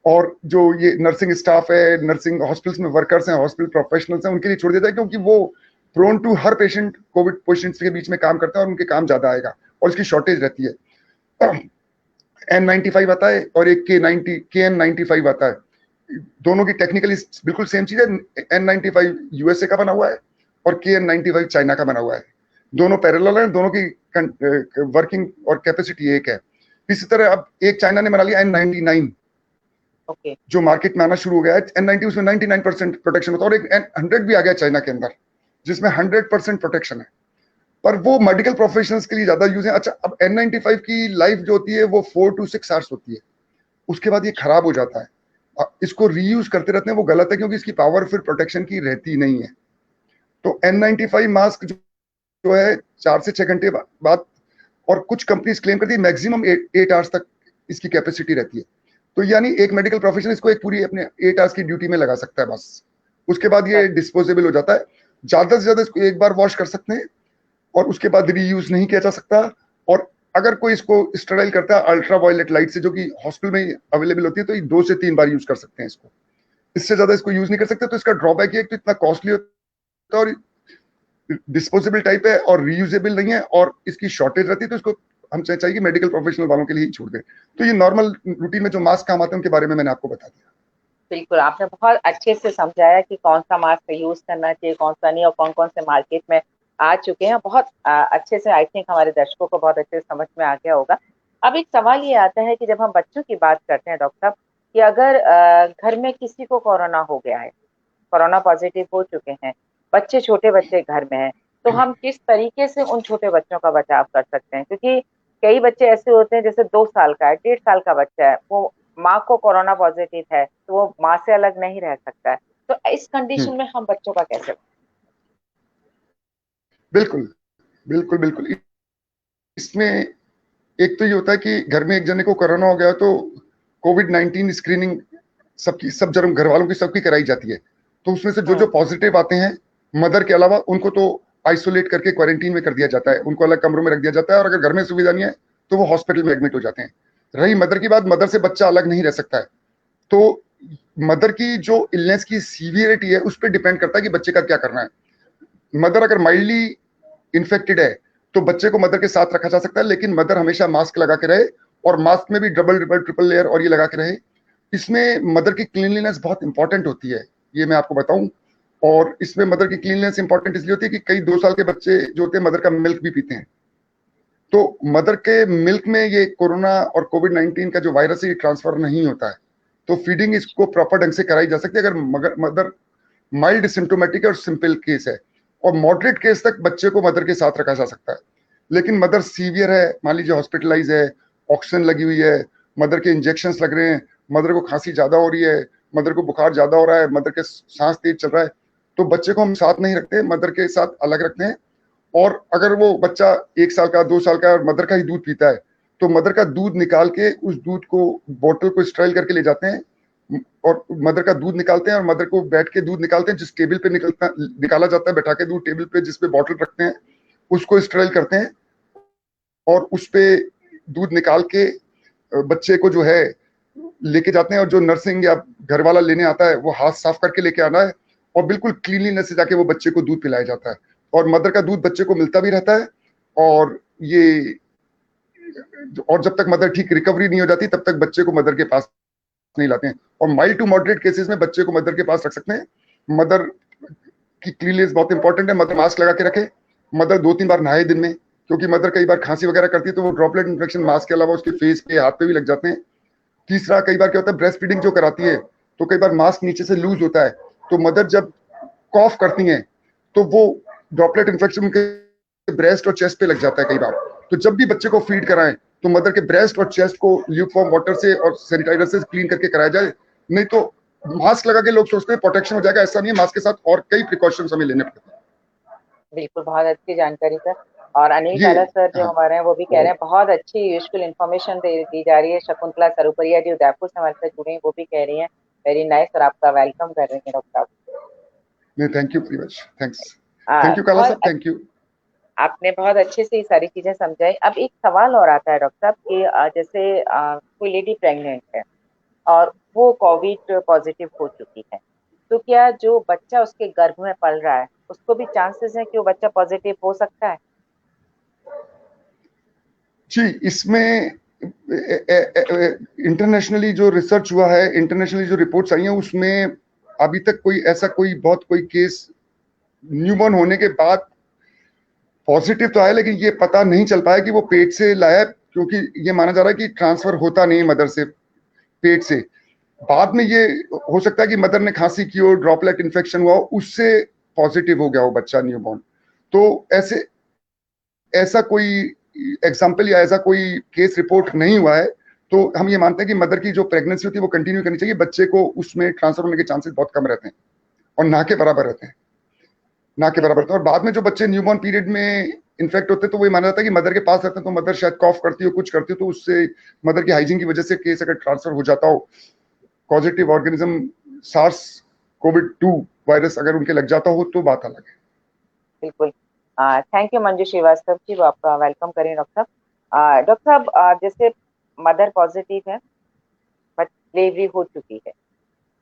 और जो ये नर्सिंग स्टाफ है, नर्सिंग हॉस्पिटल्स में वर्कर्स हैं, हॉस्पिटल प्रोफेशनल्स हैं, उनके लिए छोड़ देता है, क्योंकि वो प्रोन टू हर पेशेंट, कोविड पेशेंट्स के बीच में काम करते हैं और उनके काम ज्यादा आएगा और इसकी शॉर्टेज रहती है। N95 आता है और एक KN95 आता है। दोनों की टेक्निकली बिल्कुल सेम चीज है। N95 यूएसए का बना हुआ है और KN95 चाइना का बना हुआ है। दोनों पैरेलल हैं, दोनों की वर्किंग और कैपेसिटी एक है। इसी तरह अब एक चाइना ने बना लिया N99,
ओके।
जो मार्केट में आना शुरू हो गया है। N90 उसमें 99% प्रोटेक्शन होता है और एक N100 भी आ गया चाइना के अंदर, जिसमें 100% प्रोटेक्शन है, पर वो मेडिकल प्रोफेशनल्स के लिए ज्यादा यूज है। अच्छा, अब N95 की लाइफ जो होती है वो 4 to 6 आवर्स होती है, उसके बाद ये खराब हो जाता है। इसको रीयूज करते रहते हैं, वो गलत है, क्योंकि इसकी पावर फिर प्रोटेक्शन की रहती नहीं है। तो N95 मास्क जो है 4 से 6 घंटे बाद, और कुछ कंपनीज क्लेम करती है मैक्सिमम 8 आवर्स तक इसकी कैपेसिटी रहती है। तो यानी एक मेडिकल प्रोफेशनल इसको एक पूरी अपने 8 आवर्स की ड्यूटी में लगा सकता है बस। उसके बाद ये डिस्पोजेबल हो जाता है। ज्यादा से ज्यादा इसको एक बार वॉश कर सकते हैं और उसके बाद रीयूज नहीं किया जा सकता। और अगर कोई इसको स्टराइल करता है अल्ट्रा वायलेट लाइट से, जो कि हॉस्पिटल में अवेलेबल होती है, तो ये 2 से 3 बार यूज कर सकते हैं इसको, इससे ज्यादा इसको यूज नहीं कर सकते। तो इसका ड्रॉबैक ये है कि इतना कॉस्टली होता है और डिस्पोजेबल टाइप है और रीयूजेबल नहीं है और इसकी शॉर्टेज रहती है। तो इसको हम चाहिए कि मेडिकल प्रोफेशनल वालों के लिए ही छोड़ दें। तो ये नॉर्मल रूटीन में जो मास्क काम आते हैं उनके बारे में मैंने आपको बता दिया।
बिल्कुल, आपने बहुत अच्छे से समझाया कि कौन सा मास्क यूज करना चाहिए, कौन सा नहीं, और कौन कौन से मार्केट में आ चुके हैं। बहुत अच्छे से, आई थिंक हमारे दर्शकों को बहुत अच्छे से समझ में आ गया होगा। अब एक सवाल ये आता है कि जब हम बच्चों की बात करते हैं डॉक्टर साहब, कि अगर घर में किसी को कोरोना हो गया है, कोरोना पॉजिटिव हो चुके हैं, बच्चे, छोटे बच्चे घर में हैं, तो हम किस तरीके से उन छोटे बच्चों का बचाव कर सकते हैं? क्योंकि कई बच्चे ऐसे होते हैं, जैसे 2 साल का है, 1.5 साल का बच्चा है, वो माँ को कोरोना पॉजिटिव है तो वो माँ से अलग नहीं रह सकता है। तो इस कंडीशन में हम बच्चों का कैसे?
बिल्कुल, बिल्कुल, बिल्कुल। इसमें एक तो ये होता है कि घर में एक जने को कोरोना हो गया तो कोविड-19 स्क्रीनिंग सबकी, सब जन घर वालों की सबकी कराई जाती है। तो उसमें से जो जो पॉजिटिव आते हैं मदर के अलावा, उनको तो आइसोलेट करके क्वारंटीन में कर दिया जाता है, उनको अलग कमरों में रख दिया जाता है, और अगर घर में सुविधा नहीं है तो वो हॉस्पिटल में एडमिट हो जाते हैं। रही मदर की बात, मदर से बच्चा अलग नहीं रह सकता है। तो मदर की जो इलनेस की सीवियरिटी है उस पर डिपेंड करता है कि बच्चे का क्या करना है। मदर अगर माइल्डली इन्फेक्टेड है तो बच्चे को मदर के साथ रखा जा सकता है, लेकिन मदर हमेशा मास्क लगा के रहे, और मास्क में भी डबल डबल ट्रिपल लेयर और ये लगा के रहे। इसमें मदर की क्लीनलीनेस बहुत इंपॉर्टेंट होती है, ये मैं आपको बताऊं। और इसमें मदर की क्लीनलीनेस इंपॉर्टेंट इसलिए होती है कि कई 2 साल के बच्चे जो होते हैं मदर का मिल्क भी पीते हैं। तो मदर के मिल्क में ये कोरोना और कोविड-19 का जो वायरस है ये ट्रांसफर नहीं होता है। तो फीडिंग इसको प्रॉपर ढंग से कराई जा सकती है अगर मदर माइल्ड सिम्टोमेटिक और सिंपल केस है, और मॉडरेट केस तक बच्चे को मदर के साथ रखा जा सकता है। लेकिन मदर सीवियर है, मान लीजिए हॉस्पिटलाइज है, ऑक्सीजन लगी हुई है, मदर के इंजेक्शन लग रहे हैं, मदर को खांसी ज्यादा हो रही है, मदर को बुखार ज्यादा हो रहा है, मदर के सांस तेज चल रहा है, तो बच्चे को हम साथ नहीं रखते, मदर के साथ अलग रखते हैं। और अगर वो बच्चा 1 साल का 2 साल का और मदर का ही दूध पीता है तो मदर का दूध निकाल के उस दूध को, बोतल को स्टराइल करके ले जाते हैं, और मदर का दूध निकालते हैं, और मदर को बैठ के दूध निकालते हैं, जिस टेबल पे निकाला जाता है, बैठा के दूध टेबल पे जिस पे बॉटल रखते हैं उसको स्टराइल करते हैं, और उस पे दूध निकाल के बच्चे को जो है लेके जाते हैं। और जो नर्सिंग या घर वाला लेने आता है वो हाथ साफ करके लेके आना है, और बिल्कुल क्लीनलीनेस से जाके वो बच्चे को दूध पिलाया जाता है, और मदर का दूध बच्चे को मिलता भी रहता है। और ये, और जब तक मदर ठीक रिकवरी नहीं हो जाती तब तक बच्चे को मदर के पास नहीं लाते हैं। और माइल्ड टू मॉडरेट केसेस में बच्चे को मदर के पास रख सकते हैं। मदर की क्लीनलीनेस बहुत इंपॉर्टेंट है, मदर मास्क लगा के रखे, मदर 2-3 बार नहाए दिन में, क्योंकि मदर कई बार खांसी वगैरह करती है तो वो ड्रॉपलेट इन्फेक्शन मास्क के अलावा उसके फेस पे, हाथ पे भी लग जाते हैं। तीसरा, कई बार क्या होता है, ब्रेस्ट फीडिंग जो कराती है तो कई बार मास्क नीचे से लूज होता है, तो मदर जब कॉफ करती हैं तो वो ड्रॉपलेट इन्फेक्शन उनके ब्रेस्ट और चेस्ट पे लग जाता है कई बार। तो जब भी बच्चे को फीड कराएं तो मदर के ब्रेस्ट और चेस्ट को ल्यूकवार्म वाटर से और सैनिटाइजर से क्लीन करके कराया जाए। नहीं तो मास्क लगा के लोग सोचते हैं प्रोटेक्शन हो जाएगा, ऐसा नहीं है, मास्क के साथ और कई प्रिकॉशंस हमें लेने पड़ते हैं।
बिल्कुल, बहुत अच्छी जानकारी सर। और अनिल
ये,
काला सर जो
हाँ,
हमारे हैं वो भी कह रहे हैं बहुत अच्छी यूजफुल इन्फॉर्मेशन दी जा रही है। शकुंतला सरुपरिया जी उदयपुर से हमारे साथ जुड़े हैं, वो भी कह रही हैं वेरी नाइस, और आपका वेलकम कर रही हैं डॉक्टर साहब।
नहीं, thank you very much, thank you काला
बहुत
साहब, थैंक यू।
आपने बहुत अच्छे से ये सारी चीजें समझाई। अब एक सवाल और आता है डॉक्टर साहब कि जैसे कोई लेडी प्रेग्नेंट है और वो कोविड पॉजिटिव हो चुकी है, तो क्या जो बच्चा उसके गर्भ में पल रहा है उसको भी चांसेस है कि वो बच्चा पॉजिटिव हो सकता है?
जी, इसमें इंटरनेशनली जो रिसर्च हुआ है, इंटरनेशनली जो रिपोर्ट्स आई हैं, उसमें अभी तक कोई ऐसा कोई केस न्यूबॉर्न होने के बाद पॉजिटिव तो आया, लेकिन ये पता नहीं चल पाया कि वो पेट से लाया, क्योंकि ये माना जा रहा है कि ट्रांसफर होता नहीं मदर से पेट से। बाद में ये हो सकता है कि मदर ने खांसी की हो, ड्रॉपलेट इन्फेक्शन हुआ, उससे पॉजिटिव हो गया हो बच्चा न्यूबॉर्न। तो ऐसे ऐसा कोई एग्जाम्पल या ऐसा कोई केस रिपोर्ट नहीं हुआ है। तो हम ये मानते हैं कि मदर की जो प्रेगनेंसी होती है वो कंटिन्यू करनी चाहिए, बच्चे को उसमें ट्रांसफर होने के चांसेस बहुत कम रहते हैं, और ना के बराबर रहते हैं, ना के बराबर रहते हैं। और बाद में जो बच्चे न्यूबॉर्न पीरियड में इन्फेक्ट होते हैं तो वो माना जाता है कि मदर के पास रहते हैं, तो मदर शायद कॉफ करती हो, कुछ करती हो, तो उससे मदर की हाइजीन की वजह से केस अगर ट्रांसफर हो जाता हो, पॉजिटिव ऑर्गेनिज्म सार्स कोविड-2 वायरस अगर उनके लग जाता हो तो बात अलग है।
बिल्कुल। थैंक यू मंजू श्रीवास्तव जी, वो आपका वेलकम करें डॉक्टर साहब। डॉक्टर साहब, जैसे मदर पॉजिटिव है बट डिलीवरी हो चुकी है,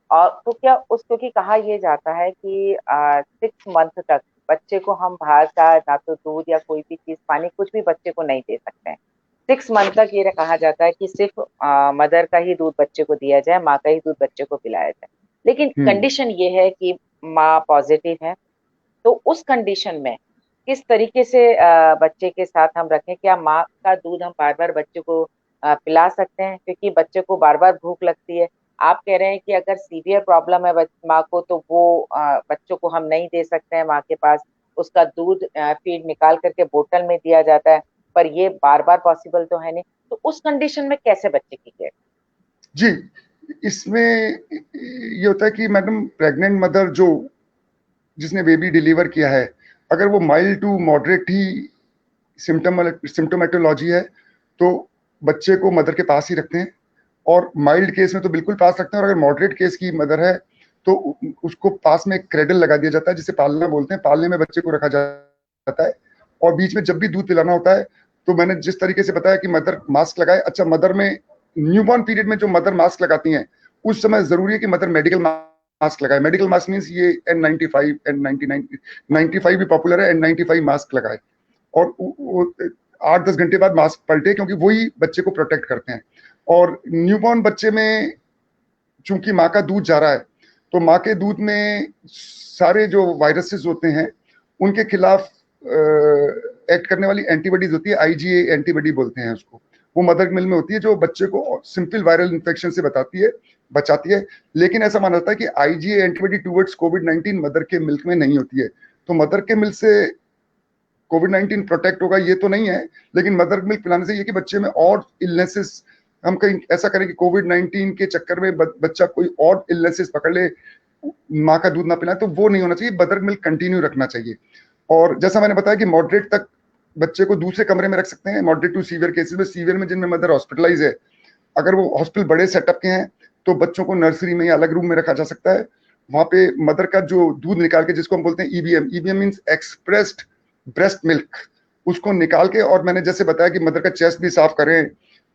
और तो क्या उस, क्योंकि कहा यह जाता है कि 6 मंथ तक बच्चे को हम बाहर का ना तो दूध या कोई भी चीज, पानी, कुछ भी बच्चे को नहीं दे सकते हैं। 6 मंथ तक ये कहा जाता है कि सिर्फ मदर का ही दूध बच्चे को दिया जाए, माँ का ही दूध बच्चे को पिलाया जाए। लेकिन कंडीशन ये है कि माँ पॉजिटिव है, तो उस कंडीशन में किस तरीके से बच्चे के साथ हम रखें? क्या माँ का दूध हम बार बार बच्चे को पिला सकते हैं, क्योंकि बच्चे को बार बार भूख लगती है? आप कह रहे हैं कि अगर सीवियर प्रॉब्लम है माँ को तो वो बच्चों को हम नहीं दे सकते हैं माँ के पास, उसका दूध फीड निकाल करके बोतल में दिया जाता है, पर ये बार बार पॉसिबल तो है नहीं। तो उस कंडीशन में कैसे बच्चे की केयर?
जी, इसमें ये होता है कि मैडम, प्रेग्नेंट मदर जिसने बेबी डिलीवर किया है, अगर वो माइल्ड टू मॉडरेट ही सिम्टोमेटोलॉजी है तो बच्चे को मदर के पास ही रखते हैं, और माइल्ड केस में तो बिल्कुल पास रखते हैं, और अगर मॉडरेट केस की मदर है तो उसको पास में क्रेडल लगा दिया जाता है, जिसे पालना बोलते हैं। पालने में बच्चे को रखा जाता है, और बीच में जब भी दूध पिलाना होता है तो मैंने जिस तरीके से बताया कि मदर मास्क लगाए। अच्छा, मदर में न्यूबॉर्न पीरियड में जो मदर मास्क लगाती हैं उस समय जरूरी है कि मदर मेडिकल मास्क लगाए। मेडिकल मास्क मीन्स ये N95, N99, 95 भी पॉपुलर है, N95 मास्क लगाए, और 8-10 घंटे बाद मास्क पलटे, क्योंकि वही बच्चे को प्रोटेक्ट करते हैं। और न्यूबॉर्न बच्चे में चूंकि माँ का दूध जा रहा है तो माँ के दूध में सारे जो वायरसेस होते हैं उनके खिलाफ एक्ट करने वाली एंटीबॉडीज होती है, IgA एंटीबॉडी बोलते हैं उसको। वो मदर मिल्क में होती है जो बच्चे को सिंपल वायरल इन्फेक्शन से बचाती है। लेकिन ऐसा माना जाता है कि IgA एंटीबॉडी टूवर्ड्स कोविड-19 मदर के मिल्क में नहीं होती है। तो मदर के मिल्क से कोविड-19 प्रोटेक्ट होगा ये तो नहीं है, लेकिन मदर मिल्क पिलाने से ये कि बच्चे में और इलनेसेस, हम कहीं ऐसा करें कि कोविड-19 के चक्कर में बच्चा कोई और इलनेसेस पकड़ ले, माँ का दूध ना पिलाए, तो वो नहीं होना चाहिए। मदर मिल्क कंटिन्यू रखना चाहिए। और जैसा मैंने बताया कि मॉडरेट तक बच्चे को दूसरे कमरे में रख सकते हैं, मॉडरेट टू सीवियर केसेस में। सीवियर में जिनमें मदर हॉस्पिटलाइज है, अगर वो हॉस्पिटल बड़े सेटअप के हैं तो बच्चों को नर्सरी में या अलग रूम में रखा जा सकता है। वहां पे मदर का जो दूध निकाल के, जिसको हम बोलते हैं EBM means expressed breast milk, उसको निकाल के, और मैंने जैसे बताया कि मदर का चेस्ट भी साफ करें,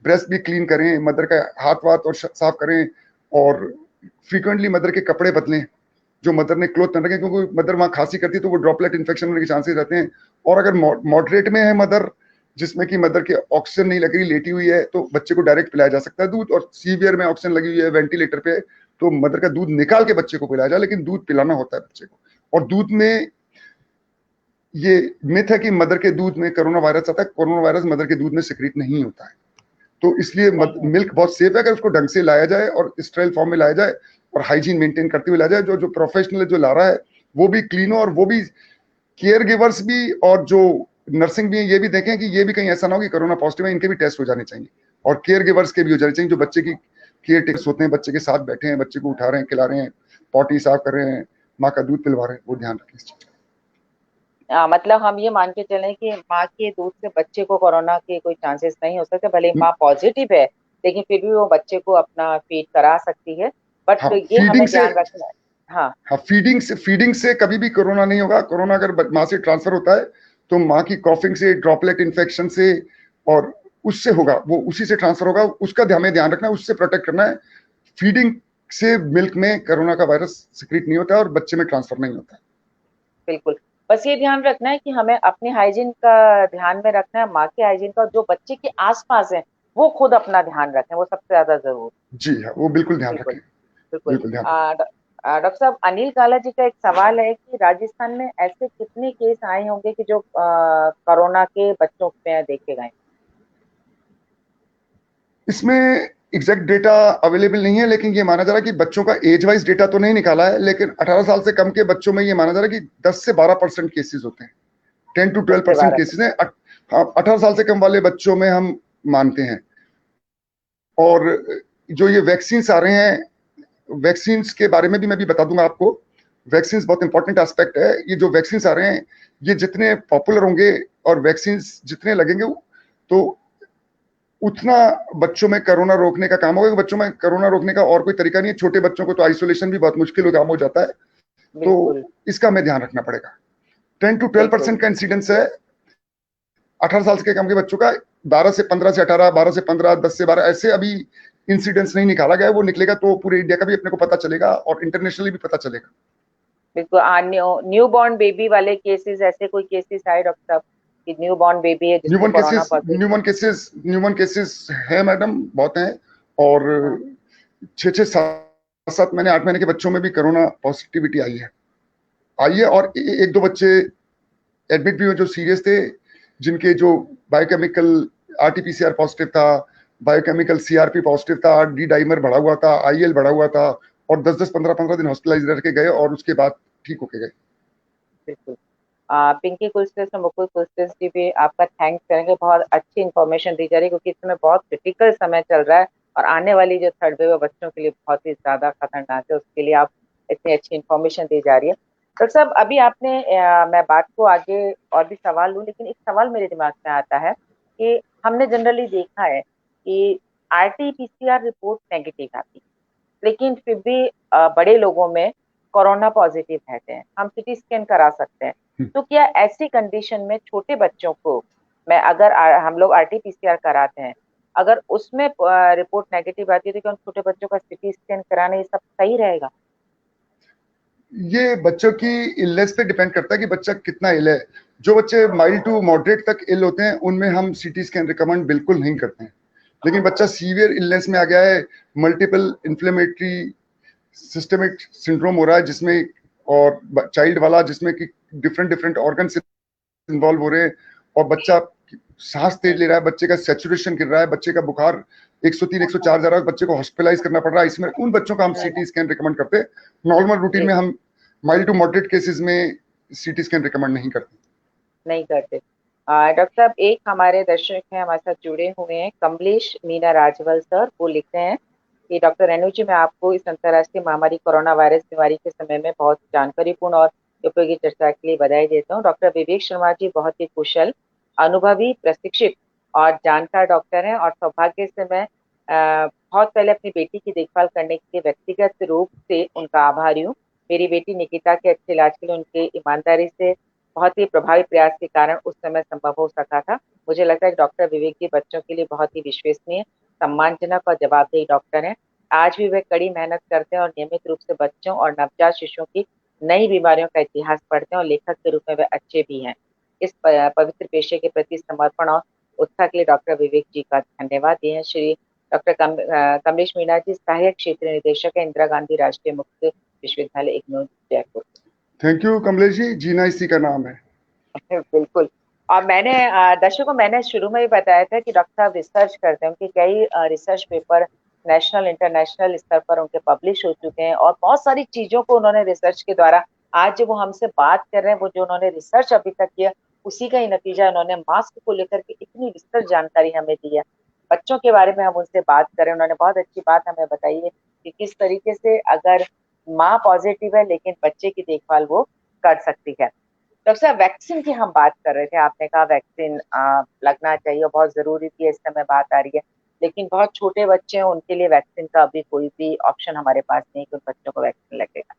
ब्रेस्ट भी क्लीन करें, मदर का हाथ वाथ और साफ करें, और फ्रीक्वेंटली मदर के कपड़े बदलें जो मदर ने क्लोथ पहन रखे, क्योंकि मदर वहां खांसी करती है तो वो ड्रॉपलेट इन्फेक्शन होने के चांसेस रहते हैं। और अगर मॉडरेट में है मदर, जिसमें कि मदर के ऑक्सीजन नहीं लग रही, लेटी हुई है, तो बच्चे को डायरेक्ट पिलाया जा सकता है दूध। और सीवियर में ऑक्सीजन लगी हुई है, वेंटिलेटर पे, तो मदर का दूध निकाल के बच्चे को पिलाया जाए, लेकिन दूध पिलाना होता है बच्चे को। और दूध में ये मिथ है कि मदर के दूध में कोरोना वायरस आता है। कोरोना वायरस मदर के दूध में सिक्रीट नहीं होता है, तो इसलिए मिल्क बहुत सेफ है अगर उसको ढंग से लाया जाए और स्टेराइल फॉर्म में लाया जाए और हाइजीन मेंटेन करते हुए लाया जाए। जो जो प्रोफेशनल जो ला रहा है वो भी क्लीन हो, और वो भी केयर गिवर्स भी और जो नर्सिंग भी है ये भी देखें कि ये भी कहीं ऐसा ना हो कि कोरोना पॉजिटिव है, इनके भी टेस्ट हो जाने चाहिए, और केयर गिवर्स के भी हो जाने चाहिए, जो बच्चे की केयर टेक्स होते हैं, बच्चे के साथ बैठे हैं, बच्चे को उठा रहे हैं, खिला रहे हैं, पॉटी साफ कर रहे हैं, माँ का दूध पिलवा रहे हैं, वो ध्यान रखें इस चीज का।
मतलब हम ये मान के चलें कि माँ के दूध से बच्चे को कोरोना के कोई चांसेस नहीं हो सकते, भले ही माँ पॉजिटिव है लेकिन फिर भी वो बच्चे को अपना फीड करा सकती है। बट
हाँ,
ये
फीडिंग
हमें
से,
ध्यान रखना है। हाँ,
हाँ, फीडिंग से कभी भी कोरोना नहीं होगा। कोरोना अगर माँ से ट्रांसफर होता है तो माँ की कॉफिंग से, ड्रॉपलेट इन्फेक्शन से, और उससे होगा, वो उसी से ट्रांसफर होगा, उसका हमें ध्यान रखना है, उससे प्रोटेक्ट करना है। फीडिंग से मिल्क में कोरोना का वायरस सिक्रीट नहीं होता है और बच्चे में ट्रांसफर नहीं होता है।
बिल्कुल। बस ये ध्यान रखना है कि हमें अपने हाइजीन का ध्यान में रखना है, माँ के हाइजीन का, जो बच्चे के आसपास है वो खुद अपना ध्यान रखें, वो सबसे ज्यादा जरूर।
जी हाँ, वो बिल्कुल ध्यान
बिल्कुल।
रखें,
बिल्कुल।
बिल्कुल ध्यान रखें।
डॉक्टर साहब, अनिल काला जी का एक सवाल है कि राजस्थान में ऐसे कितने केस आए होंगे कि जो कोरोना के बच्चों में देखे गए?
इसमें एग्जैक्ट डेटा अवेलेबल नहीं है, लेकिन ये माना जा रहा है कि बच्चों का एज वाइज डेटा तो नहीं निकाला है, लेकिन 18 साल से कम के बच्चों में ये माना जा रहा है कि 10 से 12% केसेस होते हैं, 10 to 12%
10 से 12।
केसेस हैं। 18 साल से कम वाले बच्चों में हम मानते हैं। और जो ये वैक्सीन आ रहे हैं, वैक्सीन के बारे में भी मैं भी बता दूंगा आपको। वैक्सीन बहुत इंपॉर्टेंट एस्पेक्ट है। ये जो वैक्सीन आ रहे हैं ये जितने पॉपुलर होंगे और वैक्सीन जितने लगेंगे तो उतना बच्चों में कोरोना रोकने का काम होगा। बच्चों में कोरोना रोकने का और कोई तरीका नहीं है। छोटे बच्चों को तो आइसोलेशन भी बहुत मुश्किल काम हो जाता है, तो
बिल्कुल।
इसका हमें ध्यान रखना पड़ेगा। 10 to 12%
बिल्कुल।
का इंसिडेंस है 18 साल के कम के बच्चों का। 12 से 18, 12 से 15, 10 से 12 ऐसे अभी इंसिडेंस नहीं निकाला गया है। वो निकलेगा तो पूरे इंडिया का भी अपने को पता चलेगा और इंटरनेशनली भी पता चलेगा।
बिल्कुल। न्यू बॉर्न बेबी वाले केसेस, ऐसे कोई केसेस आए डॉक्टर साहब कि न्यू बॉर्न बेबी है जिसको
न्यूमन
कोरोना
केसेस
पॉजिटिव?
न्यूमन केसेस है मैडम, बहुत हैं। और
हाँ।
6-7 महीने 8 महीने के बच्चों में भी कोरोना पॉजिटिविटी आई है। और एक दो बच्चे एडमिट भी हुए जो सीरियस थे, जिनके जो बायोकेमिकल RT-PCR पॉजिटिव था, बायोकेमिकल CRP पॉजिटिव था, डी डाइमर बढ़ा हुआ था, IL बढ़ा हुआ था, और 10-10 15-15 दिन हॉस्पिटलाइज रह के गए और उसके बाद ठीक होके गए।
बिल्कुल। पिंकी कुलस्ते, मुकुल कुलस्ते जी भी आपका थैंक्स करेंगे, बहुत अच्छी इन्फॉर्मेशन दी जा रही है, क्योंकि इस समय बहुत क्रिटिकल समय चल रहा है और आने वाली जो थर्ड वेव है बच्चों के लिए बहुत ही ज्यादा खतरनाक है, उसके लिए आप इतनी अच्छी इन्फॉर्मेशन दी जा रही है। डॉक्टर साहब, अभी आपने मैं बात को आगे और भी सवाल लूं, लेकिन एक सवाल मेरे दिमाग में आता है कि हमने जनरली देखा है कि आरटी-पीसीआर रिपोर्ट नेगेटिव आती है, लेकिन फिर भी बड़े लोगों में कोरोना पॉजिटिव रहते हैं, हम सीटी स्कैन करा सकते हैं। तो क्या ऐसी कंडीशन में छोटे बच्चों को, मैं अगर हम लोग आरटी-पीसीआर कराते हैं, अगर उसमें रिपोर्ट नेगेटिव आती है, तो क्या उन छोटे बच्चों का सीटी स्कैन कराना ये सब सही रहेगा?
ये बच्चों की इलनेस पे डिपेंड करता है कि बच्चा कितना इल है। जो बच्चे माइल्ड टू मॉडरेट तक इल होते हैं उनमें हम सीटी स्कैन रिकमेंड बिल्कुल नहीं करते हैं। लेकिन बच्चा सीवियर इलनेस में आ गया है, मल्टीपल इन्फ्लेमेटरी सिस्टमिक सिंड्रोम हो रहा है जिसमें, और चाइल्ड वाला जिसमें कि डिफरेंट डिफरेंट ऑर्गन इन्वॉल्व हो रहे हैं, और बच्चा सांस तेज ले रहा है, बच्चे का सेचुरेशन गिर रहा है, बच्चे का बुखार 103 104 जा रहा है, बच्चे को हॉस्पिटलाइज करना पड़ रहा है, इसमें उन बच्चों का हम सीटी स्कैन रिकमेंड करते हैं। नॉर्मल रूटीन में हम माइल्ड टू मॉडरेट केसेस में सीटी स्कैन रिकमेंड नहीं करते।
नहीं करते। डॉक्टर साहब, एक हमारे दर्शक हैं हमारे साथ जुड़े हुए हैं, कमलेश मीना राजवल सर। वो लिखते हैं कि डॉक्टर रेणु जी, मैं आपको इस अंतर्राष्ट्रीय महामारी कोरोना वायरस बीमारी के समय में बहुत जानकारीपूर्ण और उपयोगी चर्चा के लिए बधाई देता हूँ। डॉक्टर विवेक शर्मा जी बहुत ही कुशल, अनुभवी, प्रशिक्षित और जानकार डॉक्टर हैं, और सौभाग्य से मैं बहुत पहले अपनी बेटी की देखभाल करने के लिए व्यक्तिगत रूप से उनका आभारी हूँ। मेरी बेटी निकिता के अच्छे इलाज के लिए उनके ईमानदारी से, बहुत ही प्रभावी प्रयास के कारण उस समय संभव हो सका था। मुझे लगता है कि डॉक्टर विवेक जी बच्चों के लिए बहुत ही विश्वसनीय, सम्मानजनक और जवाबदेही डॉक्टर हैं। आज भी वे कड़ी मेहनत करते हैं और नियमित रूप से बच्चों और नवजात शिशुओं की नई बीमारियों का इतिहास पढ़ते हैं, और लेखक के रूप में वे अच्छे भी हैं। इस पवित्र पेशे के प्रति समर्पण और उत्साह के लिए डॉक्टर विवेक जी का धन्यवाद। ये है श्री डॉक्टर कमलेश मीणा जी, सहायक क्षेत्रीय निदेशक है, इंदिरा गांधी राष्ट्रीय मुक्त विश्वविद्यालय इग्नू, जयपुर।
थैंक यू कमलेश जी, जीना इसी का नाम है।
बिल्कुल। और मैंने दर्शकों को मैंने शुरू में भी बताया था कि डॉक्टर साहब रिसर्च करते हैं, उनके कई रिसर्च पेपर नेशनल इंटरनेशनल स्तर पर उनके पब्लिश हो चुके हैं, और बहुत सारी चीजों को उन्होंने रिसर्च के द्वारा, आज जो वो हमसे बात कर रहे हैं, वो जो उन्होंने रिसर्च अभी तक किया उसी का ही नतीजा। उन्होंने मास्क को लेकर के इतनी विस्तृत जानकारी हमें दी है। बच्चों के बारे में हम उनसे बात करें, उन्होंने बहुत अच्छी बात हमें बताई है कि किस तरीके से अगर माँ पॉजिटिव है लेकिन बच्चे की देखभाल वो कर सकती है। डॉक्टर साहब, वैक्सीन की हम बात कर रहे थे, आपने कहा वैक्सीन लगना चाहिए और बहुत जरूरी थी, इस समय बात आ रही है, लेकिन बहुत छोटे बच्चे हैं, उनके लिए वैक्सीन का अभी कोई भी ऑप्शन हमारे पास नहीं कि उन बच्चों को वैक्सीन लगेगा।